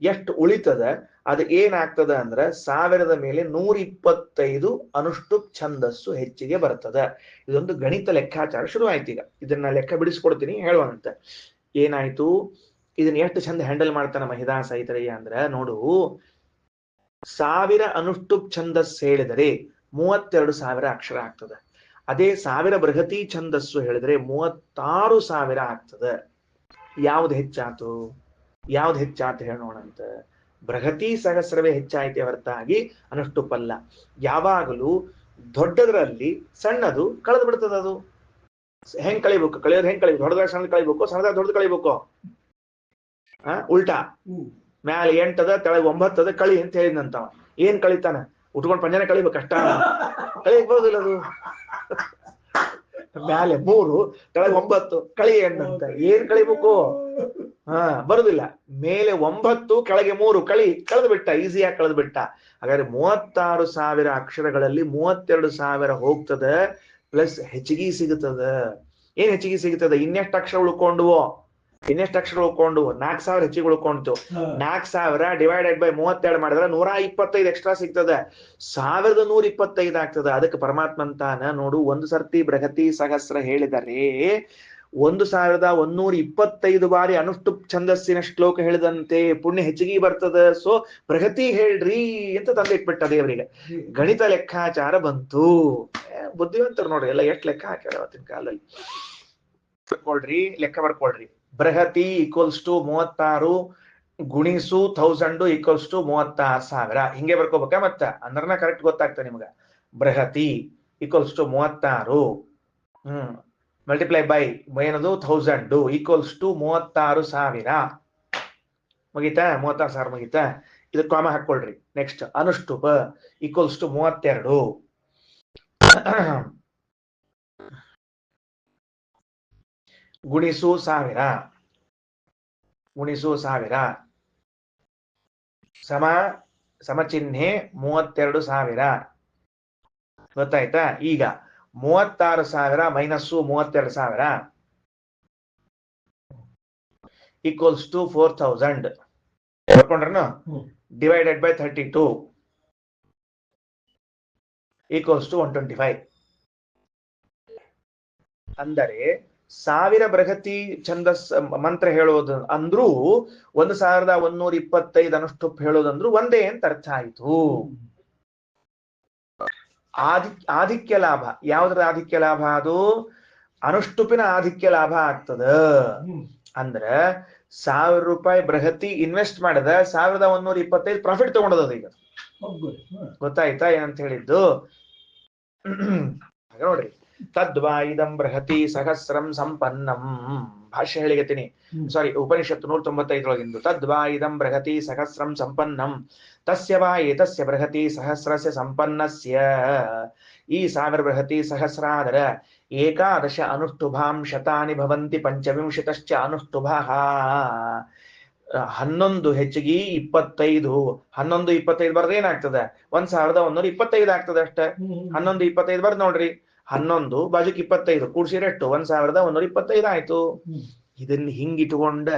ಎಷ್ಟು ಉಳಿತದ ಅದು ಏನಾಗ್ತದ ಅಂದ್ರೆ 1000ದ ಮೇಲೆ 125 ಅನುಷ್ಟುಪ್ ಛಂದಸ್ಸು ಹೆಚ್ಚಿಗೆ ಬರ್ತದೆ. ಇದೊಂದು ಗಣಿತ ಲೆಕ್ಕಾಚಾರ ಶುರು ಆಯ್ತು. ಈಗ ಇದನ್ನ ಲೆಕ್ಕ ಬಿಡಿಸ್ಕೊಡ್ತೀನಿ, ಹೇಳುವಂತ. ಏನಾಯ್ತು, ಇದನ್ನ ಎಷ್ಟು ಚಂದ ಹ್ಯಾಂಡಲ್ ಮಾಡ್ತಾನ ಮಹಿದಾಸ ಐತರಯ್ಯ ಅಂದ್ರ ನೋಡು. 1000 ಅನುಷ್ಟುಪ್ ಛಂದಸ್ಸು ಹೇಳಿದರೆ 32,000 ಅಕ್ಷರ ಆಗ್ತದೆ. ಅದೇ 1000 ಬೃಹತಿ ಛಂದಸ್ಸು ಹೇಳಿದ್ರೆ 36,000 ಆಗ್ತದೆ. ಯಾವ್ದು ಹೆಚ್ಚಾತು? ಯಾವ್ದು ಹೆಚ್ಚಾತು ಹೇಳೋಣಂತ. ಬೃಹತಿ ಸಹಸ್ರವೇ ಹೆಚ್ಚಾಯ್ತೆ ಹೊರತಾಗಿ ಅನುಷ್ಟುಪ್ಪಲ್ಲ. ಯಾವಾಗಲೂ ದೊಡ್ಡದರಲ್ಲಿ ಸಣ್ಣದು ಕಳೆದು ಬಿಡ್ತದ. ಅದು ಹೆಂಗ್ ಕಳಿಬೇಕು? ಕಳಿಯೋದು ಹೆಂಗ್ ಕಳಿಬೇಕು? ದೊಡ್ಡದಾಗ ಸಣ್ಣದು ಕಳಿಬೇಕು, ಸಣ್ಣದಾಗ ದೊಡ್ಡದು ಕಳಿಬೇಕು. ಉಲ್ಟಾ ಮ್ಯಾಲ 8 ಅದ, ತೆಳಗ್ 9 ಅದ, ಕಳಿ ಅಂತ ಹೇಳಿದಂತವ. ಏನ್ ಕಳಿತಾನ? ಉಟ್ಕೊಂಡ್ ಪಂಜಾನೆ ಕಳಿಬೇಕು ಕಷ್ಟ. ಕಳಿಯಕ್ ಬರೋದಿಲ್ಲ ಅದು. ಮ್ಯಾಲೆ 3 ತೆಳಗ್ 9 ಕಳಿ ಅಂತ ಏನ್ ಕಳಿಬೇಕು? ಬರುದಿಲ್ಲ. ಮೇಲೆ 9 ಕೆಳಗೆ 3 ಕಳೆದು ಬಿಟ್ಟ, ಈಸಿಯಾಗಿ ಕಳೆದು ಬಿಟ್ಟ. ಹಾಗಾದ್ರೆ 36,000 ಅಕ್ಷರಗಳಲ್ಲಿ 32,000 ಹೋಗ್ತದೆ, ಪ್ಲಸ್ ಹೆಚ್ಚಿಗೆ ಸಿಗುತ್ತದ. ಏನ್ ಹೆಚ್ಚಿಗೆ ಸಿಗುತ್ತದೆ? ಇನ್ನೆಷ್ಟು ಅಕ್ಷರ ಉಳ್ಕೊಂಡುವೋ? 4,000 ಹೆಚ್ಚಿಗೆ ಉಳ್ಕೊಂತು. 4,000 ಡಿವೈಡೆಡ್ ಬೈ 32 ಮಾಡಿದ್ರೆ 125 ಎಕ್ಸ್ಟ್ರಾ ಸಿಗ್ತದೆ. 1,125 ಆಗ್ತದೆ. ಅದಕ್ಕೆ ಪರಮಾತ್ಮ ಅಂತಾನ ನೋಡು, ಒಂದು ಸರ್ತಿ ಬೃಹತಿ ಸಹಸ್ರ ಹೇಳಿದರೆ 1,125 ಬಾರಿ ಅನುಷ್ಟುಪ್ ಛಂದಸ್ಸಿನ ಶ್ಲೋಕ ಹೇಳಿದಂತೆ ಪುಣ್ಯ ಹೆಚ್ಚಿಗೆ ಬರ್ತದ. ಸೊ ಬೃಹತಿ ಹೇಳ್ರಿ ಅಂತ ತಂದಿಟ್ಬಿಟ್ಟ ದೇವರಿಗೆ. ಗಣಿತ ಲೆಕ್ಕಾಚಾರ ಬಂತು. ಬುದ್ಧಿವಂತರು ನೋಡ್ರಿ, ಎಲ್ಲ ಎಷ್ಟು ಲೆಕ್ಕ ಹಾಕ್ಯಾರ ಅವತ್ತಿನ ಕಾಲದಲ್ಲಿ. ಬರ್ಕೊಳ್ರಿ, ಲೆಕ್ಕ ಬರ್ಕೊಳ್ರಿ. ಬೃಹತಿ ಈಕ್ವಲ್ಸ್ ಟು 36 ಗುಣಿಸು 1000 ಈಕ್ವಲ್ಸ್ ಟು 36,000 ಹಿಂಗೆ ಬರ್ಕೋಬೇಕ ಮತ್ತ ಅಂದ್ರನ ಕರೆಕ್ಟ್ ಗೊತ್ತಾಗ್ತದೆ ನಿಮ್ಗ. ಬೃಹತಿ ಈಕ್ವಲ್ಸ್ ಟು 36 ಮಲ್ಟಿಪ್ಲೈ ಬೈ ಏನದು 1000 ಈಕ್ವಲ್ಸ್ ಟು 36,000 ಮುಗೀತಾ. 36,000 ಮುಗೀತಾ. ಇದು ಕಾಮ ಹಾಕೊಳ್ರಿ. ನೆಕ್ಸ್ಟ್ ಅನುಷ್ಟುಪ ಈಕ್ವಲ್ಸ್ ಟು 32 ಗುಣಿಸು 1000 ಸಮಚಿಹ್ನೆ 32,000 ಗೊತ್ತಾಯ್ತಾ. ಈಗ 36,000 ಮೈನಸ್ಸು 32,000 ಈಕ್ವಲ್ಸ್ ಟು 4,000 ಬರ್ಕೊಂಡ್ರನು ಡಿವೈಡೆಡ್ ಬೈ 32 ಈಕ್ವಲ್ಸ್ ಟು 125. ಅಂದರೆ 1000 ಬೃಹತಿ ಛಂದಸ್ ಮಂತ್ರ ಹೇಳೋದು ಅಂದ್ರೂ 1125 ಅನುಷ್ಟುಪ್ ಹೇಳೋದಂದ್ರು ಒಂದೇ ಅಂತ ಅರ್ಥ ಆಯ್ತು. ಆಧಿಕ್ಯ ಲಾಭ ಯಾವ್ದ್ರ ಆಧಿಕ್ಯ ಲಾಭ? ಅದು ಅನುಷ್ಟುಪಿನ ಆಧಿಕ್ಯ ಲಾಭ ಆಗ್ತದ. ಅಂದ್ರ 1000 ರೂಪಾಯಿ ಬೃಹತಿ ಇನ್ವೆಸ್ಟ್ ಮಾಡಿದ 1125 ಪ್ರಾಫಿಟ್ ತಗೊಂಡದ ಈಗ. ಗೊತ್ತಾಯ್ತಾ ಏನಂತ ಹೇಳಿದ್ದು? ನೋಡ್ರಿ, ತದ್ವಾ ಇದಂ ಬೃಹತಿ ಸಹಸ್ರಂ ಸಂಪನ್ನಂ. ಭಾಷ್ಯ ಹೇಳಿಗತ್ತೀನಿ, ಸಾರಿ ಉಪನಿಷತ್ತು 195 ತದ್ವಾ ಇದಂ ಬೃಹತಿ ಸಹಸ್ರಂ ಸಂಪನ್ನಂ ತಸ್ಯ ವಾ ಏತಸ್ಯ ಬೃಹತಿ ಸಹಸ್ರಸ್ಯ ಸಂಪನ್ನಸ್ಯ. ಈ 1000 ಬೃಹತಿ ಸಹಸ್ರ ಆದರ 11 ಅನುಷ್ಟುಭಾಂ ಶತಾನಿ ಭವಂತಿ ಪಂಚವಿಂಶತಶ್ಚ ಅನುಷ್ಟುಭಃ. 11 ಹೆಚ್ಚಿಗೆ 25 11 25 ಬರ್ದ ಏನಾಗ್ತದೆ? 1125 ಆಗ್ತದೆ ಅಷ್ಟ. 11 25 ಬರ್ದ್ ನೋಡ್ರಿ. 11 ಬಾಜುಕ್ 25 ಕೂಡ್ಸಿದ್ರೆ ಎಷ್ಟು? 1125 ಆಯ್ತು. ಇದನ್ನ ಹಿಂಗಿಟ್ಕೊಂಡ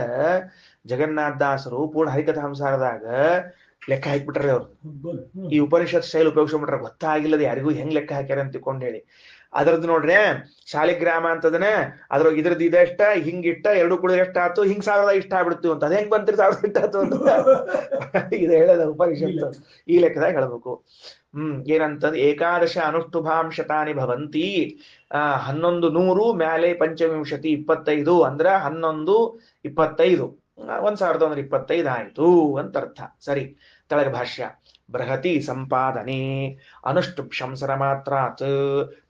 ಜಗನ್ನಾಥ ದಾಸರು ಪೂರ್ಣ ಹರಿಕಥಾಂಸಾರದಾಗ ಲೆಕ್ಕ ಹಾಕ್ಬಿಟ್ರಿ. ಅವ್ರು ಈ ಉಪನಿಷತ್ ಶೈಲಿ ಉಪಯೋಗಿಸ್ಬಿಟ್ರೆ ಗೊತ್ತಾಗಿಲ್ಲದ ಯಾರಿಗೂ ಹೆಂಗ್ ಲೆಕ್ಕ ಹಾಕ್ಯಾರ ಅಂತ ತಿಳ್ಕೊಂಡು ಹೇಳಿ. ಅದ್ರದ್ದು ನೋಡ್ರಿ ಶಾಲಿಗ್ರಾಮ ಅಂತದನ ಅದ್ರೊಳಗೆ ಇದ್ರದ್ದು ಇದೆಷ್ಟ ಹಿಂಗಿಟ್ಟ 2 ಕುಳಿದ್ರೆ ಎಷ್ಟ ಆತು, ಹಿಂಗ್ 1000 ಇಷ್ಟ ಆಗ್ಬಿಡ್ತೀವಿ ಅಂತ. ಅದ್ ಹೆಂಗ್ ಬಂತಿರ್ 1000 ಇಷ್ಟ ಆತು ಅಂತ ಇದು ಹೇಳದ ಉಪನಿಷತ್ತು. ಈ ಲೆಕ್ಕದಾಗ ಹೇಳ್ಬೇಕು. ಏನಂತಂದ್ 11 ಅನುಷ್ಟುಭಾಂ ಶತಾನಿ ಭವಂತಿ 1100 ಮ್ಯಾಲೆ ಪಂಚವಿಂಶತಿ 25 ಅಂದ್ರ 11 25 1125 ಆಯ್ತು ಅಂತ ಅರ್ಥ. ಸರಿ, ತಳಗ ಭಾಷ್ಯ. ಬೃಹತಿ ಸಂಪಾದನೆ ಅನುಷ್ಟುಪ್ ಶಂಸರ ಮಾತ್ರಾತ್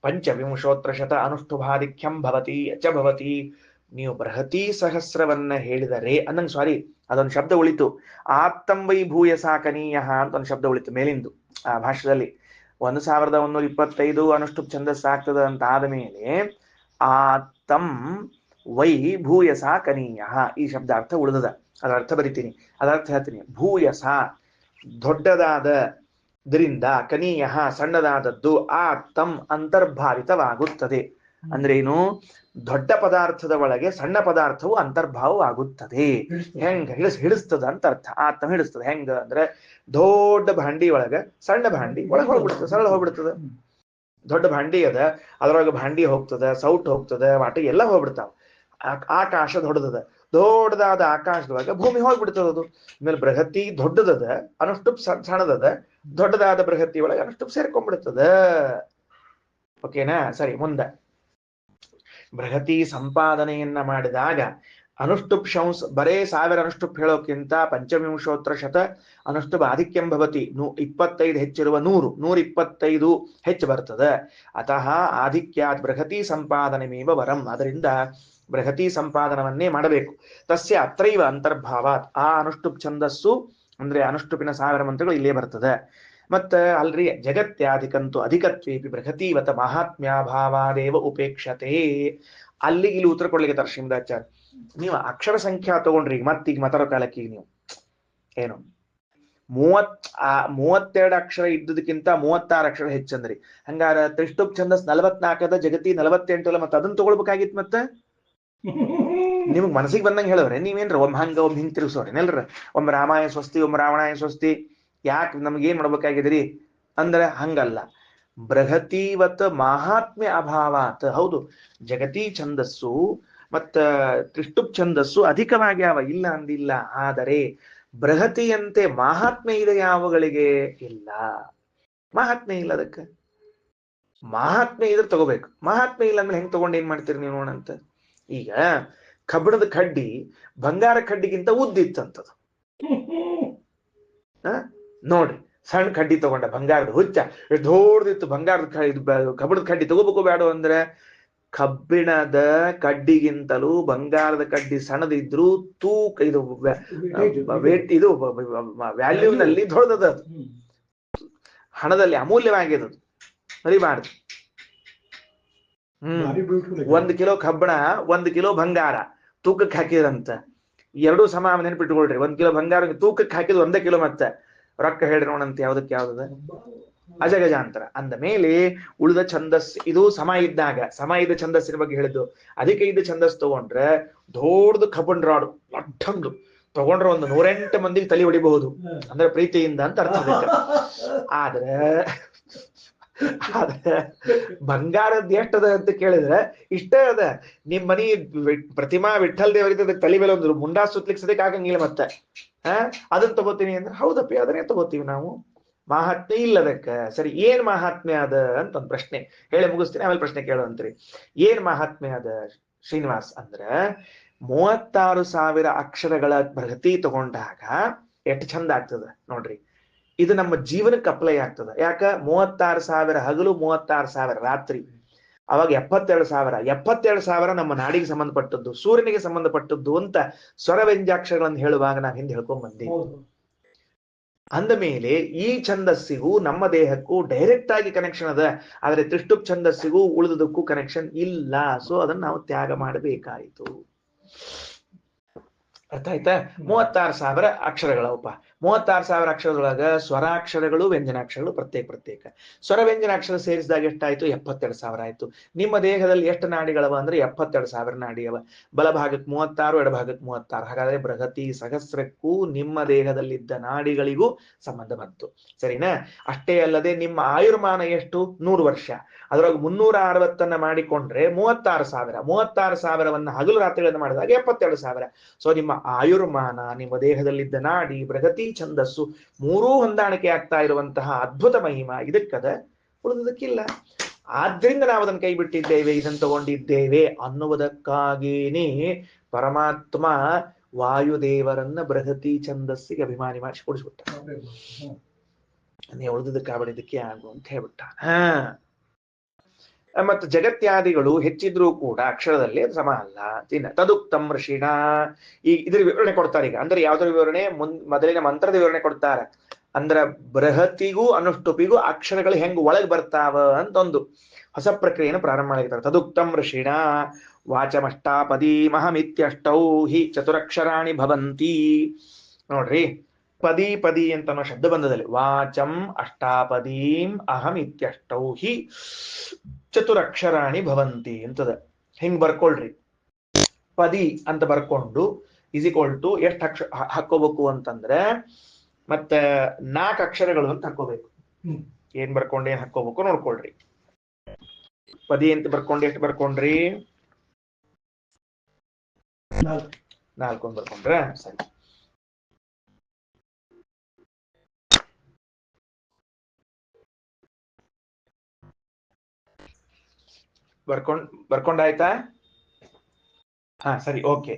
ಪಂಚವಿಂಶೋತ್ರಶತ ಅನುಷ್ಟುಭಾಧಿಕ್ಯಂ ಭವತಿ ಅಚ ಭವತಿ. ನೀವು ಬೃಹತಿ ಸಹಸ್ರವನ್ನ ಹೇಳಿದರೆ ಅನ್ನಂಗ್, ಸಾರಿ ಅದೊಂದು ಶಬ್ದ ಉಳಿತು, ಆತ್ತಂಬೈ ಭೂಯಸ ಕನೀಯ ಅಂತ ಒಂದು ಶಬ್ದ ಉಳಿತು ಮೇಲಿಂದು ಆ ಭಾಷ್ಯದಲ್ಲಿ. 1125 ಅನುಷ್ಟುಪ್ ಛಂದಸ್ ಆಗ್ತದ ಅಂತ ಆದ ಮೇಲೆ ಆತ್ತಂ ವೈ ಭೂಯಸ ಕನೀಯ ಈ ಶಬ್ದ ಅರ್ಥ ಉಳಿದದ. ಅದರ ಅರ್ಥ ಬರಿತೀನಿ, ಅದರ ಅರ್ಥ ಹೇಳ್ತೀನಿ. ಭೂಯಸ ದೊಡ್ಡದಾದದ್ರಿಂದ, ಕನೀಯ ಸಣ್ಣದಾದದ್ದು, ಆ ತಮ್ ಅಂತರ್ಭಾವಿತವಾಗುತ್ತದೆ. ಅಂದ್ರೆ ಏನು? ದೊಡ್ಡ ಪದಾರ್ಥದ ಒಳಗೆ ಸಣ್ಣ ಪದಾರ್ಥವು ಅಂತರ್ಭಾವವಾಗುತ್ತದೆ. ಹೆಂಗ ಹಿಡಿಸ್ತದ ಅಂತ ಅರ್ಥ. ಆತಂ ಹಿಡಿಸ್ತದ. ಹೆಂಗ ಅಂದ್ರೆ ದೊಡ್ಡ ಭಾಂಡಿ ಒಳಗ ಸಣ್ಣ ಭಾಂಡಿ ಒಳಗೆ ಹೋಗ್ಬಿಡ್ತದೆ, ಸರಳ ಹೋಗ್ಬಿಡ್ತದ. ದೊಡ್ಡ ಭಾಂಡಿ ಅದ, ಅದ್ರೊಳಗೆ ಭಾಂಡಿ ಹೋಗ್ತದ, ಸೌಟ್ ಹೋಗ್ತದ, ವಾಟಿ ಎಲ್ಲ ಹೋಗ್ಬಿಡ್ತಾವ. ಆಕಾಶ ದೊಡ್ಡದದ, ದೊಡ್ಡದಾದ ಆಕಾಶದೊಳಗ ಭೂಮಿ ಹೋಗ್ಬಿಡ್ತದ. ಅದು ಆಮೇಲೆ ಬೃಹತಿ ದೊಡ್ಡದದ, ಅನುಷ್ಟುಪ್ ಸಣ್ಣದದ, ದೊಡ್ಡದಾದ ಬೃಹತಿ ಒಳಗೆ ಅನುಷ್ಟುಪ್ ಸೇರ್ಕೊಂಡ್ಬಿಡ್ತದ. ಓಕೆನಾ? ಸರಿ, ಮುಂದೆ ಬೃಹತಿ ಸಂಪಾದನೆಯನ್ನ ಮಾಡಿದಾಗ ಅನುಷ್ಟುಪ್ ಶಂಸ್ ಬರೇ 1000 ಅನುಷ್ಟುಪ್ ಹೇಳೋಕ್ಕಿಂತ ಪಂಚವಿಂಶೋತ್ತರ ಶತ ಅನುಷ್ಟುಪ್ ಆಧಿಕ್ಯಂ ಭವತಿ 25 ಹೆಚ್ಚಿರುವ 125 ಹೆಚ್ಚು ಬರ್ತದೆ. ಅತಃ ಆಧಿಕ್ಯಾತ್ ಬೃಹತಿ ಸಂಪಾದನೆಮೇವ ವರಂ. ಅದರಿಂದ ಬೃಹತಿ ಸಂಪಾದನವನ್ನೇ ಮಾಡಬೇಕು. ತಸ್ಯ ಅತ್ರೈವ ಅಂತರ್ಭಾವಾತ್ ಆ ಅನುಷ್ಟುಪ್ ಛಂದಸ್ಸು ಅಂದ್ರೆ ಅನುಷ್ಟುಪಿನ 1000 ಮಂತ್ರಗಳು ಇಲ್ಲೇ ಬರ್ತದೆ. ಮತ್ತ ಅಲ್ರಿ ಜಗತ್ಯಾಧಿಕಂತು ಅಧಿಕತ್ವೇಪಿ ಬೃಹತೀವತ ಮಹಾತ್ಮ್ಯಾಭಾವಾದೇವ ಉಪೇಕ್ಷತೆ. ಅಲ್ಲಿ ಇಲ್ಲಿ ಉತ್ತರ ಕೊಡ್ಲಿಕ್ಕೆ ಶ್ರೀಮದಾಚಾರ್ಯ, ನೀವು ಅಕ್ಷರ ಸಂಖ್ಯಾ ತಗೊಂಡ್ರಿ ಮತ್ತೀಗ ಮಾತಾಡೋ ಕಾಲಕ್ಕೆ ಈಗ ನೀವು ಏನು 32 ಅಕ್ಷರ ಇದ್ದದಕ್ಕಿಂತ 36 ಅಕ್ಷರ ಹೆಚ್ಚಂದ್ರಿ. ಹಂಗಾರ ತ್ರಿಷ್ಟುಪ್ ಛಂದಸ್ 44 ಜಗತಿ 48 ಅಲ್ಲ, ಮತ್ತೆ ಅದನ್ನ ತಗೊಳ್ಬೇಕಾಗಿತ್ತು. ಮತ್ತೆ ನಿಮ್ಗ್ ಮನಸ್ಸಿಗೆ ಬಂದಂಗೆ ಹೇಳವ್ರೆ ನೀವೇನ್ರ ಒಮ್ಮೆ ಹಿಂಗ್ ತಿರುಗಿಸೋರಿ ನೆಲ್ರ. ಒಮ್ಮೆ ರಾಮಾಯ ಸ್ವಸ್ತಿ, ಒಮ್ಮೆ ರಾವಣಾಯ ಸ್ವಸ್ತಿ. ಯಾಕೆ ನಮ್ಗೆ ಏನ್ ಮಾಡ್ಬೇಕಾಗಿದ್ರಿ ಅಂದ್ರೆ ಹಂಗಲ್ಲ. ಬೃಹತೀವತ್ ಮಹಾತ್ಮ್ಯ ಅಭಾವಾತ್. ಹೌದು, ಜಗತಿ ಛಂದಸ್ಸು ಮತ್ತ ತ್ರಿಷ್ಟುಪ್ ಛಂದಸ್ಸು ಅಧಿಕವಾಗ್ಯಾವ, ಇಲ್ಲ ಅಂದಿಲ್ಲ. ಆದರೆ ಬೃಹತಿಯಂತೆ ಮಹಾತ್ಮೆ ಇದೆ ಯಾವಗಳಿಗೆ? ಇಲ್ಲ, ಮಹಾತ್ಮೆ ಇಲ್ಲ. ಅದಕ್ಕೆ ಮಹಾತ್ಮೆ ಇದ್ರೆ ತಗೋಬೇಕು. ಮಹಾತ್ಮೆ ಇಲ್ಲ ಅಂದ್ರೆ ಹೆಂಗ್ ತಗೊಂಡು ಏನ್ ಮಾಡ್ತೀರಿ ನೀವು ನೋಡಂತ. ಈಗ ಕಬ್ಬಿಣದ ಕಡ್ಡಿ ಬಂಗಾರ ಕಡ್ಡಿಗಿಂತ ಉದ್ದಿತ್ತಂತದು. ನೋಡ್ರಿ, ಸಣ್ಣ ಕಡ್ಡಿ ತಗೊಂಡ ಬಂಗಾರದ ಹುಚ್ಚ ದೊಡ್ಡದಿತ್ತು. ಬಂಗಾರದ ಕಬ್ಬಿಣದ ಕಡ್ಡಿ ತಗೋಬೇಕು ಬೇಡ ಅಂದ್ರೆ, ಕಬ್ಬಿಣದ ಕಡ್ಡಿಗಿಂತಲೂ ಬಂಗಾರದ ಕಡ್ಡಿ ಸಣ್ಣದಿದ್ರು ತೂಕ ಇದು ಇದು ವ್ಯಾಲ್ಯೂನಲ್ಲಿ ದೊಡ್ಡದ, ಹಣದಲ್ಲಿ ಅಮೂಲ್ಯವಾಗಿದೆ, ಮರಿಬಾರ್ದು. 1 ಕಿಲೋ ಕಬ್ಬಿಣ 1 ಕಿಲೋ ಬಂಗಾರ ತೂಕಕ್ಕೆ ಹಾಕಿದ್ರಂತ. ಎರಡೂ ಸಮ ನೆನ್ಪಿಟ್ಕೊಳ್ರಿ. 1 ಕಿಲೋ ಬಂಗಾರ ತೂಕಕ್ಕೆ ಹಾಕಿದ್ 1 ಕಿಲೋ, ಮತ್ತೆ ರೊಕ್ಕ ಹೇಳ್ರಿ ನೋಡಂತ ಯಾವ್ದಕ್ಕೆ ಯಾವ್ದದ ಅಜಗಜಾಂತರ. ಅಂದ ಮೇಲೆ ಉಳಿದ ಛಂದಸ್ ಇದು ಸಮ ಇದ್ದ ಛಂದಸ್ಸಿನ ಬಗ್ಗೆ ಹೇಳಿದ್ದು. ಅದಕ್ಕೆ ಇದ್ದ ಛಂದಸ್ ತಗೊಂಡ್ರೆ ದೊಡ್ಡದು ಕಬ್ಬನ್ ರಾಡು ಲಟ್ಟಂದು ತಗೊಂಡ್ರೆ 108 ಮಂದಿಗೆ ತಲೆ ಹೊಡಿಬಹುದು, ಅಂದ್ರೆ ಪ್ರೀತಿಯಿಂದ ಅಂತ ಅರ್ಥ. ಆದ್ರೆ ಬಂಗಾರದ್ ಎಷ್ಟದ ಅಂತ ಕೇಳಿದ್ರೆ ಇಷ್ಟೇ ಅದ. ನಿಮ್ ಮನಿ ಪ್ರತಿಮಾ ವಿಠಲ್ ದೇವರಿಗೆ ತಲೆ ಮೇಲೆ ಒಂದು ಮುಂಡಾ ಸುತ್ತಲಿಕ್ಕೆ ಸದಕ್ಕೆ ಆಗಂಗಿಲ್ಲ. ಮತ್ತೆ ಅದನ್ನ ತಗೋತೀನಿ ಅಂದ್ರೆ ಹೌದಪ್ಪಿ ಅದನ್ನೇ ತಗೋತೀವಿ ನಾವು. ಮಹಾತ್ಮೆ ಇಲ್ಲದಕ್ಕ. ಸರಿ, ಏನ್ ಮಹಾತ್ಮೆ ಅದ ಅಂತ ಒಂದು ಪ್ರಶ್ನೆ ಹೇಳಿ ಮುಗಿಸ್ತೀನಿ, ಆಮೇಲೆ ಪ್ರಶ್ನೆ ಕೇಳುವಂತ್ರಿ. ಏನ್ ಮಹಾತ್ಮೆ ಅದ ಶ್ರೀನಿವಾಸ್ ಅಂದ್ರ 36,000 ಅಕ್ಷರಗಳ ಬೃಹತಿ ತಗೊಂಡಾಗ ಎಷ್ಟು ಚಂದ ಆಗ್ತದ ನೋಡ್ರಿ. ಇದು ನಮ್ಮ ಜೀವನಕ್ಕೆ ಅಪ್ಲೈ ಆಗ್ತದ. ಯಾಕ 36,000 ಹಗಲು, 36,000 ರಾತ್ರಿ, ಅವಾಗ 72,000 ನಮ್ಮ ನಾಡಿಗೆ ಸಂಬಂಧಪಟ್ಟದ್ದು, ಸೂರ್ಯನಿಗೆ ಸಂಬಂಧಪಟ್ಟದ್ದು ಅಂತ ಸ್ವರ ವ್ಯಂಜಾಕ್ಷರಗಳನ್ನು ಹೇಳುವಾಗ ನಾವು ಹಿಂದೆ ಹೇಳ್ಕೊಂಡ್ ಬಂದೀವಿ. ಅಂದ ಮೇಲೆ ಈ ಛಂದಸ್ಸಿಗೂ ನಮ್ಮ ದೇಹಕ್ಕೂ ಡೈರೆಕ್ಟ್ ಆಗಿ ಕನೆಕ್ಷನ್ ಅದ. ಆದ್ರೆ ತ್ರಿಷ್ಟುಪ್ ಛಂದಸ್ಸಿಗೂ ಉಳಿದದಕ್ಕೂ ಕನೆಕ್ಷನ್ ಇಲ್ಲ. ಸೊ ಅದನ್ನ ನಾವು ತ್ಯಾಗ ಮಾಡಬೇಕಾಯಿತು. ಅರ್ಥ ಆಯ್ತಾ? 36,000 ಅಕ್ಷರಗಳವಪ್ಪ. 36,000 ಅಕ್ಷರದೊಳಗ ಸ್ವರಾಕ್ಷರಗಳು ವ್ಯಂಜನಾಕ್ಷರಗಳು ಪ್ರತ್ಯೇಕ. ಸ್ವರ ವ್ಯಂಜನಾಕ್ಷರ ಸೇರಿಸಿದಾಗ ಎಷ್ಟಾಯ್ತು? 72,000 ಆಯ್ತು. ನಿಮ್ಮ ದೇಹದಲ್ಲಿ ಎಷ್ಟು ನಾಡಿಗಳವ ಅಂದ್ರೆ 72,000 ನಾಡಿ ಅವ. ಬಲಭಾಗಕ್ಕೆ 36, ಎಡಭಾಗಕ್ಕೆ 36. ಹಾಗಾದ್ರೆ ಬೃಹತಿ ಸಹಸ್ರಕ್ಕೂ ನಿಮ್ಮ ದೇಹದಲ್ಲಿದ್ದ ನಾಡಿಗಳಿಗೂ ಸಂಬಂಧ ಬಂತು. ಸರಿನಾ? ಅಷ್ಟೇ ಅಲ್ಲದೆ ನಿಮ್ಮ ಆಯುರ್ಮಾನ ಎಷ್ಟು? 100 ವರ್ಷ. ಅದರೊಳಗೆ 360 ಮಾಡಿಕೊಂಡ್ರೆ 36,000. 36,000 ಹಗಲು ರಾತ್ರಿಗಳನ್ನು ಮಾಡಿದಾಗ 72,000. ಸೊ ನಿಮ್ಮ ಆಯುರ್ಮಾನ, ನಿಮ್ಮ ದೇಹದಲ್ಲಿದ್ದ ನಾಡಿ, ಬೃಹತಿ ಛಂದಸ್ಸು ಮೂರೂ ಹೊಂದಾಣಿಕೆ ಆಗ್ತಾ ಇರುವಂತಹ ಅದ್ಭುತ ಮಹಿಮಾ ಇದಕ್ಕದ, ಉಳಿದದಕ್ಕಿಲ್ಲ. ಆದ್ರಿಂದ ನಾವು ಅದನ್ನು ಕೈ ಬಿಟ್ಟಿದ್ದೇವೆ, ಇದನ್ನು ತಗೊಂಡಿದ್ದೇವೆ ಅನ್ನುವುದಕ್ಕಾಗೇನೆ ಪರಮಾತ್ಮ ವಾಯುದೇವರನ್ನ ಬೃಹತಿ ಛಂದಸ್ಸಿಗೆ ಅಭಿಮಾನಿ ಮಾಡಿಸಿ ಕೊಡಿಸ್ಬಿಟ್ಟ. ನೀ ಉಳಿದದಕ್ಕಾಗಡಿದಕ್ಕೆ ಆಗು ಅಂತ ಹೇಳ್ಬಿಟ್ಟ. ಮತ್ತು ಜಗತ್ಯಾದಿಗಳು ಹೆಚ್ಚಿದ್ರೂ ಕೂಡ ಅಕ್ಷರದಲ್ಲಿ ಅದು ಸಮ ಅಲ್ಲ. ತದುಕ್ತಂ ಋಷಿಣ. ಈಗ ಇದ್ರ ವಿವರಣೆ ಕೊಡ್ತಾರೆ. ಈಗ ಅಂದ್ರೆ ಯಾವ್ದ್ರ ವಿವರಣೆ? ಮೊದಲಿನ ಮಂತ್ರದ ವಿವರಣೆ ಕೊಡ್ತಾರೆ. ಅಂದ್ರ ಬೃಹತಿಗೂ ಅನುಷ್ಠುಪಿಗೂ ಅಕ್ಷರಗಳು ಹೆಂಗ್ ಒಳಗ್ ಬರ್ತಾವ ಅಂತ ಒಂದು ಹೊಸ ಪ್ರಕ್ರಿಯೆಯನ್ನು ಪ್ರಾರಂಭ ಮಾಡಿರ್ತಾರೆ. ತದುಕ್ತಂ ಋಷಿಣ ವಾಚಮಷ್ಟಾಪದೀಂ ಅಹಮಿತ್ಯಷ್ಟೌ ಹಿ ಚತುರಕ್ಷರಾಣಿ ಭವಂತಿ. ನೋಡ್ರಿ, ಪದಿ ಅಂತ ಅನ್ನೋ ಶಬ್ದ ಬಂದದಲ್ಲಿ ವಾಚಂ ಅಷ್ಟಾಪದೀಂ ಅಹಂ ಇತ್ಯಷ್ಟೌ ಹಿ ಚತುರಕ್ಷರಾಣಿ ಭವಂತಿ ಅಂತದ. ಹಿಂಗ್ ಬರ್ಕೊಳ್ರಿ. ಪದಿ ಅಂತ ಬರ್ಕೊಂಡು = ಎಷ್ಟು ಹಾಕೋಬೇಕು ಅಂತಂದ್ರೆ, ಮತ್ತೆ 4 ಅಕ್ಷರಗಳು ಅಂತ ಹಾಕೋಬೇಕು. ಏನ್ ಬರ್ಕೊಂಡು ಏನ್ ಹಾಕೋಬೇಕು ನೋಡ್ಕೊಳ್ರಿ. ಪದಿ ಅಂತ ಬರ್ಕೊಂಡು ಎಷ್ಟು ಬರ್ಕೊಂಡ್ರಿ? 4 ಬರ್ಕೊಂಡ್ರ? ಸರಿ. ಬರ್ಕೊಂಡಾಯ್ತಾ? ಸರಿ, ಓಕೆ.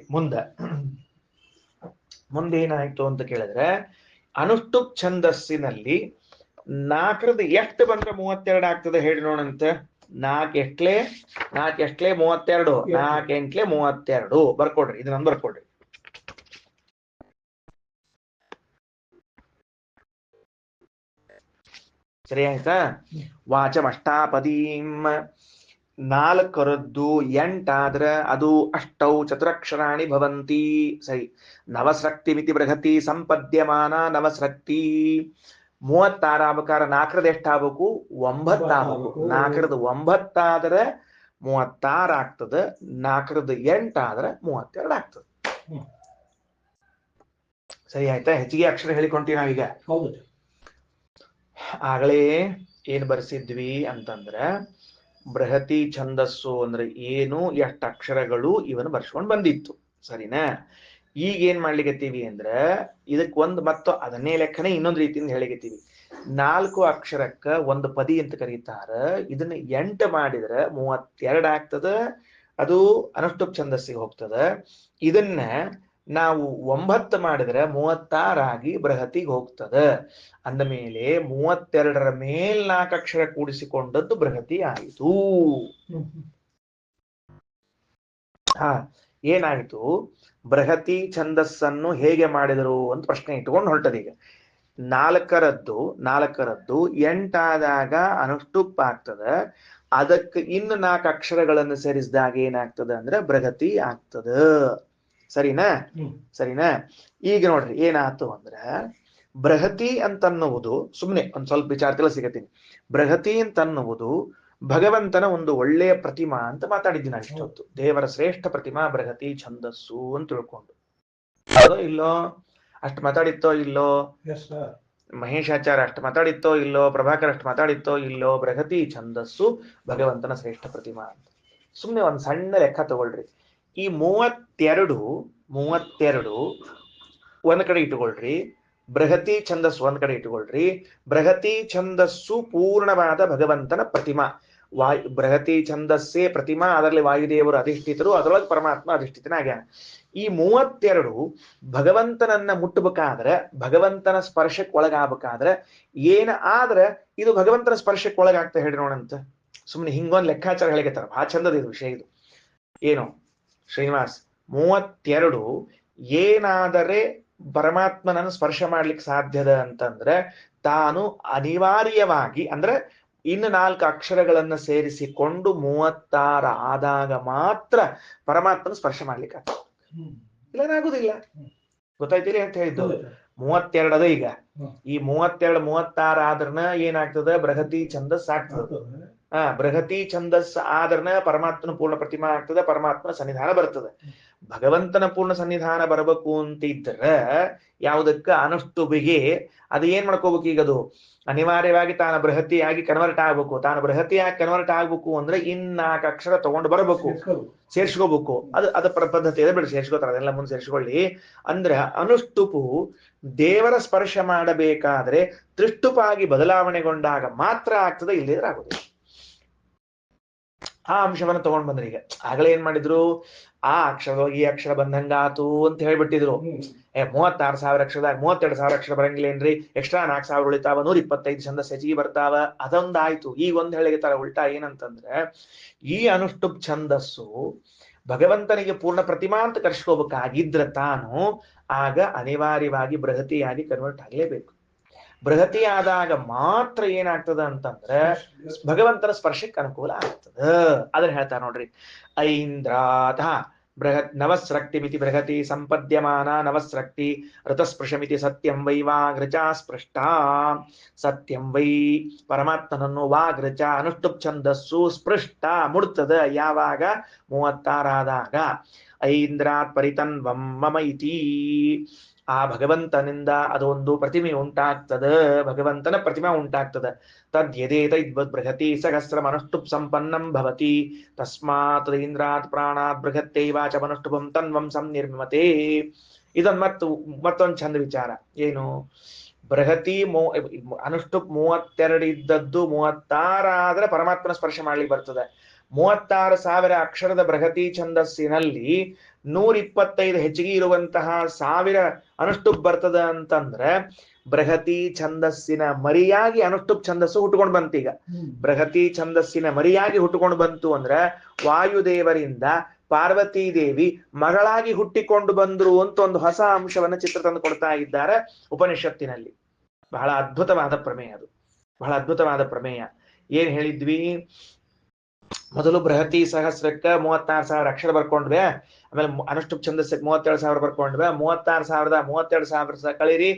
ಮುಂದೇನಾಯ್ತು ಅಂತ ಕೇಳಿದ್ರೆ, ಅನುಷ್ಠುಪ್ ಛಂದಸ್ಸಿನಲ್ಲಿ 4ರದ ಎಷ್ಟು ಬಂದ್ರೆ 32 ಆಗ್ತದೆ ಹೇಳಿ ನೋಡಂತೆ. 4 ಎಷ್ಟ್ಲೆ 32. 4 8 32. ಬರ್ಕೊಡ್ರಿ, ಇದನ್ನ ಬರ್ಕೊಡ್ರಿ. ಸರಿ ಆಯ್ತಾ? ವಾಚಮಷ್ಟಾಪದೀಂ 4ರದ್ದು 8 ಆದ್ರೆ ಅದು ಅಷ್ಟೌ ಚತುರಕ್ಷರಾಣಿ ಭವಂತಿ. ಸರಿ. ನವಸ್ರಕ್ತಿ ಮಿತಿ ಬೃಹತಿ ಸಂಪದ್ಯಮಾನ ನವಸ್ರಕ್ತಿ. 36 ಆಗ್ಬೇಕಾರ 4ರದ ಎಷ್ಟು ಆಗ್ಬೇಕು? 9 ಆಗ್ಬೇಕು. 4ರದ 9 ಆದ್ರೆ 36 ಆಗ್ತದೆ. 4ರದ 8 ಆದ್ರೆ 32 ಆಗ್ತದೆ. ಸರಿ ಆಯ್ತಾ? ಹೆಚ್ಚಿಗೆ ಅಕ್ಷರ ಹೇಳಿಕೊಂತೀವಿ ನಾವೀಗ. ಆಗಲೇ ಏನ್ ಬರ್ಸಿದ್ವಿ ಅಂತಂದ್ರ, ಬೃಹತಿ ಛಂದಸ್ಸು ಅಂದ್ರೆ ಏನು, ಎಷ್ಟು ಅಕ್ಷರಗಳು, ಇವನು ಬರ್ಸ್ಕೊಂಡ್ ಬಂದಿತ್ತು. ಸರಿನಾ? ಈಗ ಏನ್ ಮಾಡ್ಲಿಕತ್ತೀವಿ ಅಂದ್ರ, ಇದಕ್ ಮತ್ತು ಅದನ್ನೇ ಲೆಕ್ಕನೆ ಇನ್ನೊಂದು ರೀತಿಯಿಂದ ಹೇಳಿಕತ್ತೀವಿ. 4 ಅಕ್ಷರಕ್ಕ ಒಂದು ಪದಿ ಅಂತ ಕರೀತಾರ. ಇದನ್ನ 8 ಮಾಡಿದ್ರೆ 32 ಆಗ್ತದ. ಅದು ಅನುಷ್ಠುಪ್ ಛಂದಸ್ಸಿಗೆ ಹೋಗ್ತದೆ. ಇದನ್ನ ನಾವು 9 ಮಾಡಿದ್ರೆ 36 ಆಗಿ ಬೃಹತಿಗೆ ಹೋಗ್ತದೆ. ಅಂದ ಮೇಲೆ 32ರ ಮೇಲ್ 4 ಅಕ್ಷರ ಕೂಡಿಸಿಕೊಂಡದ್ದು ಬೃಹತಿ ಆಯಿತು. ಏನಾಯಿತು? ಬೃಹತಿ ಛಂದಸ್ಸನ್ನು ಹೇಗೆ ಮಾಡಿದರು ಅಂತ ಪ್ರಶ್ನೆ ಇಟ್ಕೊಂಡು ಹೊರಟದ. ಈಗ 4ರದ್ದು 8 ಆದಾಗ ಅನುಷ್ಠುಪ್ ಆಗ್ತದೆ. ಅದಕ್ಕೆ ಇನ್ನು 4 ಅಕ್ಷರಗಳನ್ನು ಸೇರಿಸಿದಾಗ ಏನಾಗ್ತದೆ ಅಂದ್ರೆ ಬೃಹತಿ ಆಗ್ತದ. ಸರಿನಾ? ಸರಿನಾ? ಈಗ ನೋಡ್ರಿ ಏನಾಯ್ತು ಅಂದ್ರೆ ಬೃಹತಿ ಅಂತನ್ನುವುದು, ಸುಮ್ಮನೆ ಒಂದ್ ಸ್ವಲ್ಪ ವಿಚಾರ ತಿಳಿಸಿಕತ್ತೀನಿ. ಬೃಹತಿ ಅಂತನ್ನುವುದು ಭಗವಂತನ ಒಂದು ಒಳ್ಳೆಯ ಪ್ರತಿಮಾ ಅಂತ ಮಾತಾಡಿದ್ದೀನಿ ನಾನು ಇಷ್ಟೊತ್ತು. ದೇವರ ಶ್ರೇಷ್ಠ ಪ್ರತಿಮಾ ಬೃಹತಿ ಛಂದಸ್ಸು ಅಂತ ತಿಳ್ಕೊಂಡು. ಇಲ್ಲೋ? ಅಷ್ಟು ಮಾತಾಡಿತ್ತೋ ಇಲ್ಲೋ? ಮಹೇಶಾಚಾರ್ಯ ಅಷ್ಟು ಮಾತಾಡಿತ್ತೋ ಇಲ್ಲೋ? ಪ್ರಭಾಕರ್ ಅಷ್ಟು ಮಾತಾಡಿತ್ತೋ ಇಲ್ಲೋ? ಬೃಹತಿ ಛಂದಸ್ಸು ಭಗವಂತನ ಶ್ರೇಷ್ಠ ಪ್ರತಿಮಾ ಅಂತ. ಸುಮ್ಮನೆ ಒಂದ್ ಸಣ್ಣ ಲೆಕ್ಕ ತಗೊಳ್ರಿ. ಈ 32 ಒಂದ್ ಕಡೆ ಇಟ್ಟುಕೊಳ್ರಿ. ಬೃಹತಿ ಛಂದಸ್ಸು ಒಂದ್ ಕಡೆ ಇಟ್ಟುಕೊಳ್ರಿ. ಬೃಹತಿ ಛಂದಸ್ಸು ಪೂರ್ಣವಾದ ಭಗವಂತನ ಪ್ರತಿಮಾ. ಬೃಹತಿ ಛಂದಸ್ಸೇ ಪ್ರತಿಮಾ, ಅದರಲ್ಲಿ ವಾಯುದೇವರು ಅಧಿಷ್ಠಿತರು, ಅದರೊಳಗೆ ಪರಮಾತ್ಮ ಅಧಿಷ್ಠಿತನಾಗ್ಯಾನ. ಈ 32 ಭಗವಂತನನ್ನ ಮುಟ್ಟಬೇಕಾದ್ರೆ, ಭಗವಂತನ ಸ್ಪರ್ಶಕ್ಕೆ ಒಳಗಾಗಬೇಕಾದ್ರೆ ಏನ ಆದ್ರೆ ಇದು ಭಗವಂತನ ಸ್ಪರ್ಶಕ್ಕೆ ಒಳಗಾಗ್ತಾ ಹೇಳಿ ನೋಡಂತ. ಸುಮ್ಮನೆ ಹಿಂಗೊಂದು ಲೆಕ್ಕಾಚಾರ ಹೇಳಿಕತ್ತಾರ. ಬಹಳ ಚಂದದ ಇದು ವಿಷಯ. ಇದು ಏನು ಶ್ರೀನಿವಾಸ್? 32 ಏನಾದರೆ ಪರಮಾತ್ಮನನ್ನು ಸ್ಪರ್ಶ ಮಾಡ್ಲಿಕ್ಕೆ ಸಾಧ್ಯದ ಅಂತಂದ್ರೆ ತಾನು ಅನಿವಾರ್ಯವಾಗಿ ಅಂದ್ರೆ ಇನ್ನು 4 ಅಕ್ಷರಗಳನ್ನ ಸೇರಿಸಿಕೊಂಡು 36 ಆದಾಗ ಮಾತ್ರ ಪರಮಾತ್ಮನ ಸ್ಪರ್ಶ ಮಾಡ್ಲಿಕ್ಕೆ ಆಗ್ತದೆ. ಇಲ್ಲಾಗುದಿಲ್ಲ. ಗೊತ್ತಾಯ್ತಿಲ್ಲ ಅಂತ ಹೇಳಿದ್ದು? 32 ಅದ. ಈಗ ಈ 32 36 ಆದ್ರನ ಏನಾಗ್ತದ? ಬೃಹತಿ ಛಂದಸ್ ಆಗ್ತದ. ಬೃಹತಿ ಛಂದಸ್ ಆದ್ರನ ಪರಮಾತ್ಮನ ಪೂರ್ಣ ಪ್ರತಿಮಾ ಆಗ್ತದೆ, ಪರಮಾತ್ಮನ ಸನ್ನಿಧಾನ ಬರ್ತದೆ. ಭಗವಂತನ ಪೂರ್ಣ ಸನ್ನಿಧಾನ ಬರಬೇಕು ಅಂತಿದ್ರ ಯಾವುದಕ್ಕ? ಅನುಷ್ಠುಬಿಗೆ ಅದು ಏನ್ ಮಾಡ್ಕೋಬೇಕು? ಈಗ ಅದು ಅನಿವಾರ್ಯವಾಗಿ ತಾನು ಬೃಹತಿಯಾಗಿ ಕನ್ವರ್ಟ್ ಆಗ್ಬೇಕು. ತಾನು ಬೃಹತಿಯಾಗಿ ಕನ್ವರ್ಟ್ ಆಗ್ಬೇಕು ಅಂದ್ರೆ 4 ಅಕ್ಷರ ತಗೊಂಡು ಬರಬೇಕು, ಸೇರ್ಸ್ಕೋಬೇಕು. ಅದ ಪದ್ಧತಿ ಇದೆ ಬಿಡಿ, ಸೇರ್ಸ್ಕೋತಾರ. ಅದೆಲ್ಲ ಮುಂದೆ ಸೇರ್ಸ್ಕೊಳ್ಳಿ. ಅಂದ್ರೆ ಅನುಷ್ಠುಪು ದೇವರ ಸ್ಪರ್ಶ ಮಾಡಬೇಕಾದ್ರೆ ತ್ರಿಷ್ಟುಪಾಗಿ ಬದಲಾವಣೆಗೊಂಡಾಗ ಮಾತ್ರ ಆಗ್ತದೆ, ಇಲ್ಲದಿದ್ರೆ ಆಗುದಿಲ್ಲ. ಆ ಅಂಶವನ್ನು ತಗೊಂಡ್ ಬಂದ್ರಿ. ಈಗ ಆಗಲೇ ಏನ್ ಮಾಡಿದ್ರು? ಆ ಅಕ್ಷರ ಈ ಅಕ್ಷರ ಬಂದಂಗಾತು ಅಂತ ಹೇಳ್ಬಿಟ್ಟಿದ್ರು. 36,000 ಅಕ್ಷರದಾಗ 32,000 ಅಕ್ಷರ ಬರಂಗಿಲ್ಲೇನ್ರಿ? ಎಕ್ಸ್ಟ್ರಾ 4,000 ಉಳಿತಾವ, 125 ಛಂದಸ್ ಹೆಚ್ಚಿಗೆ ಬರ್ತಾವ. ಅದೊಂದಾಯ್ತು. ಈಗ ಒಂದ್ ಹೇಳಿತಾರ ಉಲ್ಟಾ. ಏನಂತಂದ್ರೆ ಈ ಅನುಷ್ಠುಪ್ ಛಂದಸ್ಸು ಭಗವಂತನಿಗೆ ಪೂರ್ಣ ಪ್ರತಿಮಾ ಅಂತ ಕರ್ಸ್ಕೋಬೇಕಾಗಿದ್ರ ತಾನು ಆಗ ಅನಿವಾರ್ಯವಾಗಿ ಬೃಹತಿಯಾಗಿ ಕನ್ವರ್ಟ್ ಆಗ್ಲೇಬೇಕು. ಬೃಹತಿ ಆದಾಗ ಮಾತ್ರ ಏನಾಗ್ತದ ಅಂತಂದ್ರೆ ಭಗವಂತನ ಸ್ಪರ್ಶಕ್ಕೆ ಅನುಕೂಲ ಆಗ್ತದ. ಅದನ್ನ ಹೇಳ್ತಾರ ನೋಡ್ರಿ. ಐಂದ್ರಾಥ ಬೃಹತ್ ನವಸ್ರಕ್ತಿ ಮಿತಿ ಬೃಹತಿ ಸಂಪದ್ಯಮಾನ ನವಸ್ರಕ್ತಿ ಋತಸ್ಪೃಶಮಿತಿ ಸತ್ಯಂ ವೈ ವಾಗ್ರಚ ಸ್ಪೃಷ್ಟ. ಸತ್ಯಂ ವೈ ಪರಮಾತ್ಮನನ್ನು ವಾಗ್ರಚ ಅನುಷ್ಠುಪ್ ಛಂದಸ್ಸು ಸ್ಪೃಷ್ಟ ಮುಡ್ತದ. ಯಾವಾಗ? 36 ಆದಾಗ. ಐಂದ್ರಾತ್ ಪರಿತನ್ವಂ ಮಮ ಇತಿ. ಆ ಭಗವಂತನಿಂದ ಅದೊಂದು ಪ್ರತಿಮೆ ಉಂಟಾಗ್ತದ, ಭಗವಂತನ ಪ್ರತಿಮೆ ಉಂಟಾಗ್ತದ. ತದ್ಯದೇತ ಇದ್ವದ್ ಬೃಹತಿ ಸಹಸ್ರಂ ಅನುಷ್ಠುಪ್ ಸಂಪನ್ನಂ ಭವತಿ. ತಸ್ಮಾತ್ ಇಂದ್ರಾತ್ ಪ್ರಾಣಾತ್ ಬೃಹತ್ತೈವಾಚ ಅನುಷ್ಠುಪಂ ತನ್ವಂ ಸಂನಿರ್ಮತೆ. ಇದನ್ ಮತ್ತೊಂದು ಚಂದ ವಿಚಾರ. ಏನು? ಬೃಹತಿ ಅನುಷ್ಠುಪ್ 32 ಇದ್ದದ್ದು 36 ಆದ್ರೆ ಪರಮಾತ್ಮನ ಸ್ಪರ್ಶ ಮಾಡ್ಲಿಕ್ಕೆ ಬರ್ತದೆ. 36,000 ಅಕ್ಷರದ ಬೃಹತಿ ಛಂದಸ್ಸಿನಲ್ಲಿ 125 ಹೆಚ್ಚಿಗೆ ಇರುವಂತಹ 1000 ಅನುಷ್ಠುಪ್ ಬರ್ತದ ಅಂತಂದ್ರೆ ಬೃಹತಿ ಛಂದಸ್ಸಿನ ಮರಿಯಾಗಿ ಅನುಷ್ಠುಪ್ ಛಂದಸ್ಸು ಹುಟ್ಟುಕೊಂಡು ಬಂತು. ಈಗ ಬೃಹತಿ ಛಂದಸ್ಸಿನ ಮರಿಯಾಗಿ ಹುಟ್ಟುಕೊಂಡು ಬಂತು ಅಂದ್ರೆ ವಾಯುದೇವರಿಂದ ಪಾರ್ವತೀ ದೇವಿ ಮಗಳಾಗಿ ಹುಟ್ಟಿಕೊಂಡು ಬಂದ್ರು ಅಂತ ಒಂದು ಹೊಸ ಅಂಶವನ್ನ ಚಿತ್ರ ತಂದು ಕೊಡ್ತಾ ಇದ್ದಾರೆ ಉಪನಿಷತ್ತಿನಲ್ಲಿ. ಬಹಳ ಅದ್ಭುತವಾದ ಪ್ರಮೇಯ ಅದು. ಬಹಳ ಅದ್ಭುತವಾದ ಪ್ರಮೇಯ. ಏನ್ ಹೇಳಿದ್ವಿ? ಮೊದಲು ಬೃಹತಿ ಸಹಸ್ರಕ್ಕ 36,000 ಅಕ್ಷರ ಬರ್ಕೊಂಡ್ವೆ. ಆಮೇಲೆ ಅನುಷ್ಠುಪ್ ಛಂದಸ್ಸಕ್ಕೆ 37,000 ಬರ್ಕೊಂಡ್ವೆ. 36,000 ಕಳೀರಿ,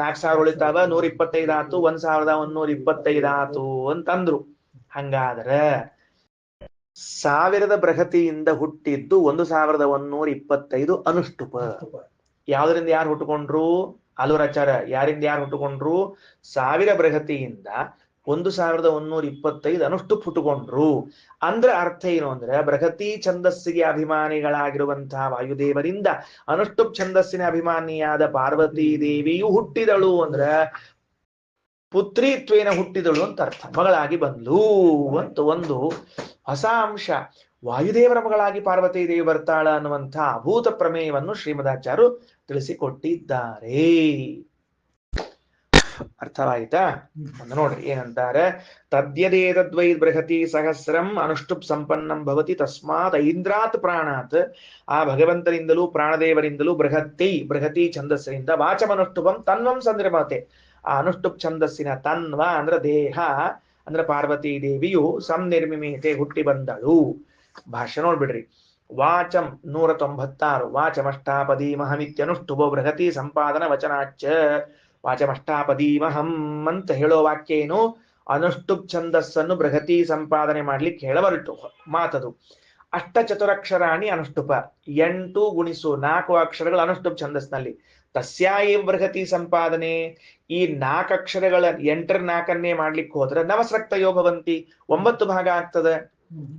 4,000 ಉಳಿತಾವ, 125 ಆತು, 1,125 ಆತು ಅಂತಂದ್ರು. ಹಂಗಾದ್ರೆ 1000 ಬೃಹತಿಯಿಂದ ಹುಟ್ಟಿದ್ದು 1,125 ಅನುಷ್ಠುಪ. ಯಾವ್ದ್ರಿಂದ ಯಾರು ಹುಟ್ಟುಕೊಂಡ್ರು? ಆಲೂರಾಚಾರ್ಯ ಯಾರಿಂದ ಯಾರು ಹುಟ್ಟುಕೊಂಡ್ರು? 1000 ಬೃಹತಿಯಿಂದ 1,125 ಅನುಷ್ಠುಪ್ ಹುಟ್ಟುಕೊಂಡ್ರು. ಅಂದ್ರೆ ಅರ್ಥ ಏನು ಅಂದ್ರೆ ಬೃಹತಿ ಛಂದಸ್ಸಿಗೆ ಅಭಿಮಾನಿಗಳಾಗಿರುವಂತಹ ವಾಯುದೇವರಿಂದ ಅನುಷ್ಠುಪ್ ಛಂದಸ್ಸಿನ ಅಭಿಮಾನಿಯಾದ ಪಾರ್ವತೀ ದೇವಿಯು ಹುಟ್ಟಿದಳು ಅಂದ್ರೆ ಪುತ್ರಿತ್ವೇನ ಹುಟ್ಟಿದಳು ಅಂತ ಅರ್ಥ. ಮಗಳಾಗಿ ಬಂದ್ಲು ಅಂತ ಒಂದು ಹೊಸ ಅಂಶ. ವಾಯುದೇವರ ಮಗಳಾಗಿ ಪಾರ್ವತಿ ದೇವಿ ಬರ್ತಾಳ ಅನ್ನುವಂಥ ಅಭೂತ ಪ್ರಮೇಯವನ್ನು ಶ್ರೀಮದಾಚಾರ್ಯರು ತಿಳಿಸಿಕೊಟ್ಟಿದ್ದಾರೆ. ಅರ್ಥವಾಯ್ತಾ? ಒಂದು ನೋಡ್ರಿ ಏನಂತಾರೆ, ತದ್ಯದೇತದ್ವೈ ಬೃಹತಿ ಸಹಸ್ರಂ ಅನುಷ್ಠುಪ್ ಸಂಪನ್ನಂ ಭವತಿ ತಸ್ಮಾತ್ ಐಂದ್ರಾತ್ ಪ್ರಾಣಾತ್, ಆ ಭಗವಂತನಿಂದಲೂ ಪ್ರಾಣದೇವರಿಂದಲೂ ಬೃಹತಿ ಛಂದಸ್ಸಿನಿಂದ ವಾಚಮನುಷ್ಠುಪಂ ತನ್ವಂ ಸಂದ್ರಮತೆ, ಆ ಅನುಷ್ಠುಪ್ ಛಂದಸ್ಸಿನ ತನ್ವ ಅಂದ್ರೆ ದೇಹ ಅಂದ್ರೆ ಪಾರ್ವತಿ ದೇವಿಯು ಸಂನಿರ್ಮಿಮೇತೆ ಹುಟ್ಟಿ ಬಂದಳು. ಭಾಷೆ ನೋಡ್ಬಿಡ್ರಿ. ವಾಚಂ 196 ವಾಚಮಷ್ಟಾಪದೀಮಹಮಿತ್ಯನುಷ್ಠುಭೋ ಬೃಹತಿ ಸಂಪಾದನ ವಚನಾಚ್ಚ. ವಾಚಮಷ್ಟಾಪದೀಮಹಂ ಅಂತ ಹೇಳೋ ವಾಕ್ಯ ಏನು? ಅನುಷ್ಠುಪ್ ಛಂದಸ್ಸನ್ನು ಬೃಹತಿ ಸಂಪಾದನೆ ಮಾಡ್ಲಿಕ್ಕೆ ಹೇಳಬರಟು ಮಾತದು. ಅಷ್ಟಚತುರಕ್ಷರಾಣಿ ಅನುಷ್ಠುಪ, 8 × 4 ಅಕ್ಷರಗಳು ಅನುಷ್ಠುಪ್ ಛಂದಸ್ನಲ್ಲಿ. ತಸ್ಯಾಯೇವ ಬೃಹತಿ ಸಂಪಾದನೆ, ಈ 4 ಅಕ್ಷರಗಳ 8 ರ 4 ಮಾಡ್ಲಿಕ್ಕೆ ಹೋದ್ರೆ ನವಸ್ರಕ್ತಯೋ ಭವಂತಿ, 9 ಭಾಗ ಆಗ್ತದೆ,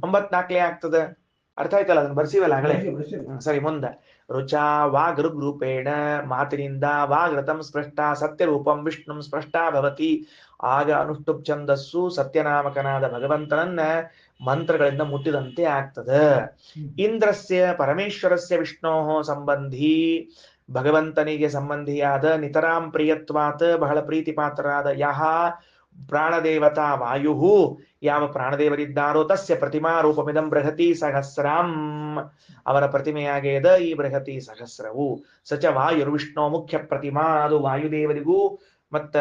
9 4 ಆಗ್ತದೆ. ಅರ್ಥ ಆಯ್ತಲ್ಲ? ಅದನ್ನ ಬರ್ಸಿವಲ್ಲ ಆಗಲೇ. ಸರಿ, ಮುಂದೆ ರುಚಾ ವಾಗೃಗ್ರೂಪೇಣ, ಮಾತಿನಿಂದ ವಾಗ್ರತಂ ಸ್ಪೃಷ್ಟ ಸತ್ಯರೂಪಂ ವಿಷ್ಣುಂ ಸ್ಪಷ್ಟ ಭವತಿ, ಆಗ ಅನುಷ್ಠುಪ್ ಛಂದಸ್ಸು ಸತ್ಯನಾಮಕನಾದ ಭಗವಂತನನ್ನ ಮಂತ್ರಗಳಿಂದ ಮುಟ್ಟಿದಂತೆ ಆಗ್ತದೆ. ಇಂದ್ರಸ್ಯ ಪರಮೇಶ್ವರಸ್ಯ ವಿಷ್ಣೋ ಸಂಬಂಧಿ, ಭಗವಂತನಿಗೆ ಸಂಬಂಧಿಯಾದ ನಿತರಾಂ ಪ್ರಿಯತ್ವಾತ್, ಬಹಳ ಪ್ರೀತಿ ಪಾತ್ರರಾದ ಯಹ ಪ್ರಾಣದೇವತಾ ವಾಯು, ಯಾವ ಪ್ರಾಣದೇವರಿದ್ದಾರೋ ತಸ್ಯ ಪ್ರತಿಮಾ ರೂಪಮಿದಂ ಬೃಹತಿ ಸಹಸ್ರಂ, ಅವರ ಪ್ರತಿಮೆಯಾಗೇದ ಈ ಬೃಹತಿ ಸಹಸ್ರವು. ಸಚ ವಾಯುರ್ವಿಷ್ಣೋ ಮುಖ್ಯ ಪ್ರತಿಮಾ, ಅದು ವಾಯುದೇವರಿಗೂ ಮತ್ತ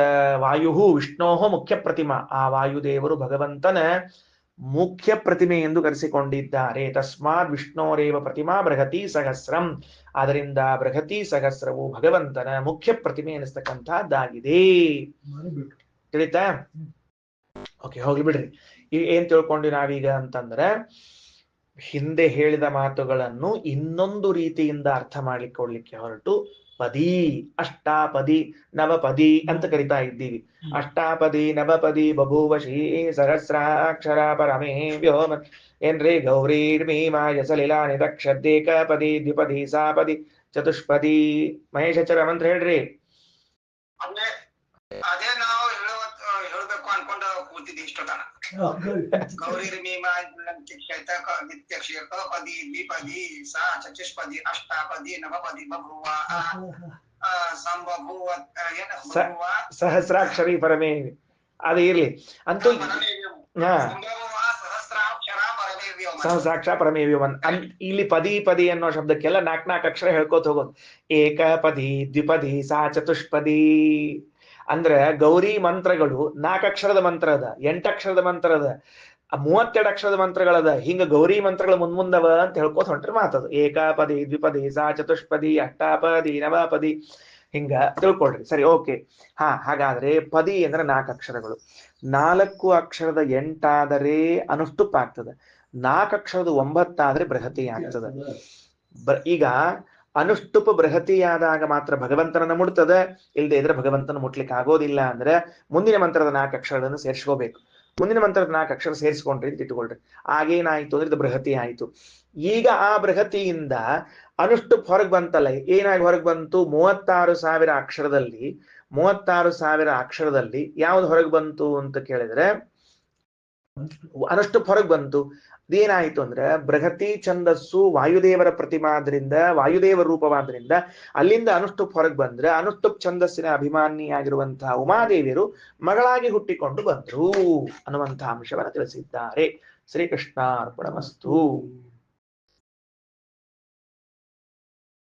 ವಾಯು ವಿಷ್ಣೋ ಮುಖ್ಯ ಪ್ರತಿಮಾ, ಆ ವಾಯುದೇವರು ಭಗವಂತನ ಮುಖ್ಯ ಪ್ರತಿಮೆ ಎಂದು ಕರೆಸಿಕೊಂಡಿದ್ದಾರೆ. ತಸ್ಮಾತ್ ವಿಷ್ಣೋರೇವ ಪ್ರತಿಮಾ ಬೃಹತಿ ಸಹಸ್ರಂ, ಅದರಿಂದ ಬೃಹತಿ ಸಹಸ್ರವು ಭಗವಂತನ ಮುಖ್ಯ ಪ್ರತಿಮೆ ಎನಿಸ್ತಕ್ಕಂಥದ್ದಾಗಿದೆ. ತಿಳಿತಾ? ಓಕೆ, ಹೋಗ್ಲಿ ಬಿಡ್ರಿ. ಈಗ ಏನ್ ತಿಳ್ಕೊಂಡ್ವಿ ನಾವೀಗ ಅಂತಂದ್ರೆ, ಹಿಂದೆ ಹೇಳಿದ ಮಾತುಗಳನ್ನು ಇನ್ನೊಂದು ರೀತಿಯಿಂದ ಅರ್ಥ ಮಾಡಿಕೊಳ್ಳಿಕ್ಕೆ ಹೊರಟು ಪದಿ, ಅಷ್ಟಾಪದಿ, ನವಪದಿ ಅಂತ ಕರಿತಾ ಇದ್ದೀವಿ. ಅಷ್ಟಾಪದಿ ನವಪದಿ ಬಭೂವ ಶ್ರೀ ಸಹಸ್ರಾಕ್ಷರ ಪರಮೇ ವ್ಯೋಮ, ಏನ್ರಿ? ಗೌರೀರ್ಮೀಮಾಯ ಸಲಿಲಾನಿ ದಕ್ಷದ್ದೇಕ ಪದಿ ದ್ವಿಪದಿ ಸಾಪದಿ ಚತುಷ್ಪದಿ. ಮಹೇಶಾಚಾರ್ಯ ಮಂತ್ರ ಹೇಳ್ರಿ. ಅದೇ ನಾವು ಹೇಳ್ಬೇಕು ಅನ್ಕೊಂಡ ಕೂತಿದ್ವಿ ಇಷ್ಟೊತ್ತನ. ಗೌರೀರ್ಮೀಮಾಪದಿ ದ್ವಿಪದಿ ಸಾ ಚತುಷ್ಪದಿ ಅಷ್ಟಾಪದಿ ನವಪದಿ ಬಭೂವ ಸಂಬಭೂವ ಸಹಸ್ರಾಕ್ಷರಿ ಪರಮೇ, ಅದು ಇರ್ಲಿ ಅಂತೂ. ಸಹಸ್ರಾಕ್ಷರ ಪರಮೇ ವ್ಯೋಮನ್. ಇಲ್ಲಿ ಪದಿ ಪದಿ ಅನ್ನೋ ಶಬ್ದಕ್ಕೆಲ್ಲ 4 ಅಕ್ಷರ ಹೇಳ್ಕೋತ ಹೋಗೋದು. ಏಕ ಪದಿ ದ್ವಿಪದಿ ಸಾ ಚತುಷ್ಪದಿ ಅಂದ್ರೆ ಗೌರಿ ಮಂತ್ರಗಳು 4 ಅಕ್ಷರದ ಮಂತ್ರ ಅದ, 8 ಅಕ್ಷರದ ಮಂತ್ರ ಅದ, 32 ಅಕ್ಷರದ ಮಂತ್ರಗಳದ. ಹಿಂಗ ಗೌರಿ ಮಂತ್ರಗಳು ಮುಂದವ ಅಂತ ಹೇಳ್ಕೋತ ಹೊಂಟ್ರೆ ಮಾತದು. ಏಕಾಪದಿ ದ್ವಿಪದಿ ಸಾ ಚತುಷ್ಪದಿ ಅಷ್ಟಾಪದಿ ನವಪದಿ, ಹಿಂಗ ತಿಳ್ಕೊಳ್ರಿ. ಸರಿ, ಓಕೆ. ಹಾಗಾದ್ರೆ ಪದಿ ಅಂದ್ರೆ 4 ಅಕ್ಷರಗಳು. 4 ಅಕ್ಷರದ 8 ಆದರೆ ಅನುಷ್ಠುಪ್ ಆಗ್ತದೆ, 4 ಅಕ್ಷರದ 9 ಆದ್ರೆ ಬೃಹತಿ ಆಗ್ತದೆ. ಈಗ ಅನುಷ್ಠುಪ್ ಬೃಹತಿಯಾದಾಗ ಮಾತ್ರ ಭಗವಂತನನ್ನ ಮುಟ್ತದೆ, ಇಲ್ಲದೆ ಇದ್ರೆ ಭಗವಂತನ ಮುಟ್ಲಿಕ್ಕೆ ಆಗೋದಿಲ್ಲ. ಅಂದ್ರೆ ಮುಂದಿನ ಮಂತ್ರದ 4 ಅಕ್ಷರಗಳನ್ನು ಸೇರಿಸ್ಕೋಬೇಕು. ಮುಂದಿನ ಮಂತ್ರದ 4 ಅಕ್ಷರ ಸೇರಿಸ್ಕೊಂಡ್ರಿ ಅಂತ ಇಟ್ಕೊಳ್ರಿ. ಆಗೇನಾಯ್ತು ಅಂದ್ರೆ ಇದು ಬೃಹತಿ ಆಯ್ತು. ಈಗ ಆ ಬೃಹತಿಯಿಂದ ಅನುಷ್ಠುಪ್ ಹೊರಗೆ ಬಂತಲ್ಲ, ಏನಾಗಿ ಹೊರಗೆ ಬಂತು? 36,000 ಅಕ್ಷರದಲ್ಲಿ 36,000 ಅಕ್ಷರದಲ್ಲಿ ಯಾವ್ದು ಹೊರಗೆ ಬಂತು ಅಂತ ಕೇಳಿದ್ರೆ ಅನುಷ್ಠುಪ್ ಹೊರಗೆ ಬಂತು. ಅದೇನಾಯ್ತು ಅಂದ್ರೆ ಬೃಹತಿ ಛಂದಸ್ಸು ವಾಯುದೇವರ ಪ್ರತಿಮಾದ್ರಿಂದ, ವಾಯುದೇವರ ರೂಪವಾದ್ರಿಂದ ಅಲ್ಲಿಂದ ಅನುಷ್ಠುಪ್ ಹೊರಗೆ ಬಂದ್ರೆ ಅನುಷ್ಠುಪ್ ಛಂದಸ್ಸಿನ ಅಭಿಮಾನಿಯಾಗಿರುವಂತಹ ಉಮಾದೇವಿಯರು ಮಗಳಾಗಿ ಹುಟ್ಟಿಕೊಂಡು ಬಂದ್ರು ಅನ್ನುವಂತಹ ಅಂಶವನ್ನು ತಿಳಿಸಿದ್ದಾರೆ. ಶ್ರೀಕೃಷ್ಣಾರ್ಪಣಮಸ್ತು.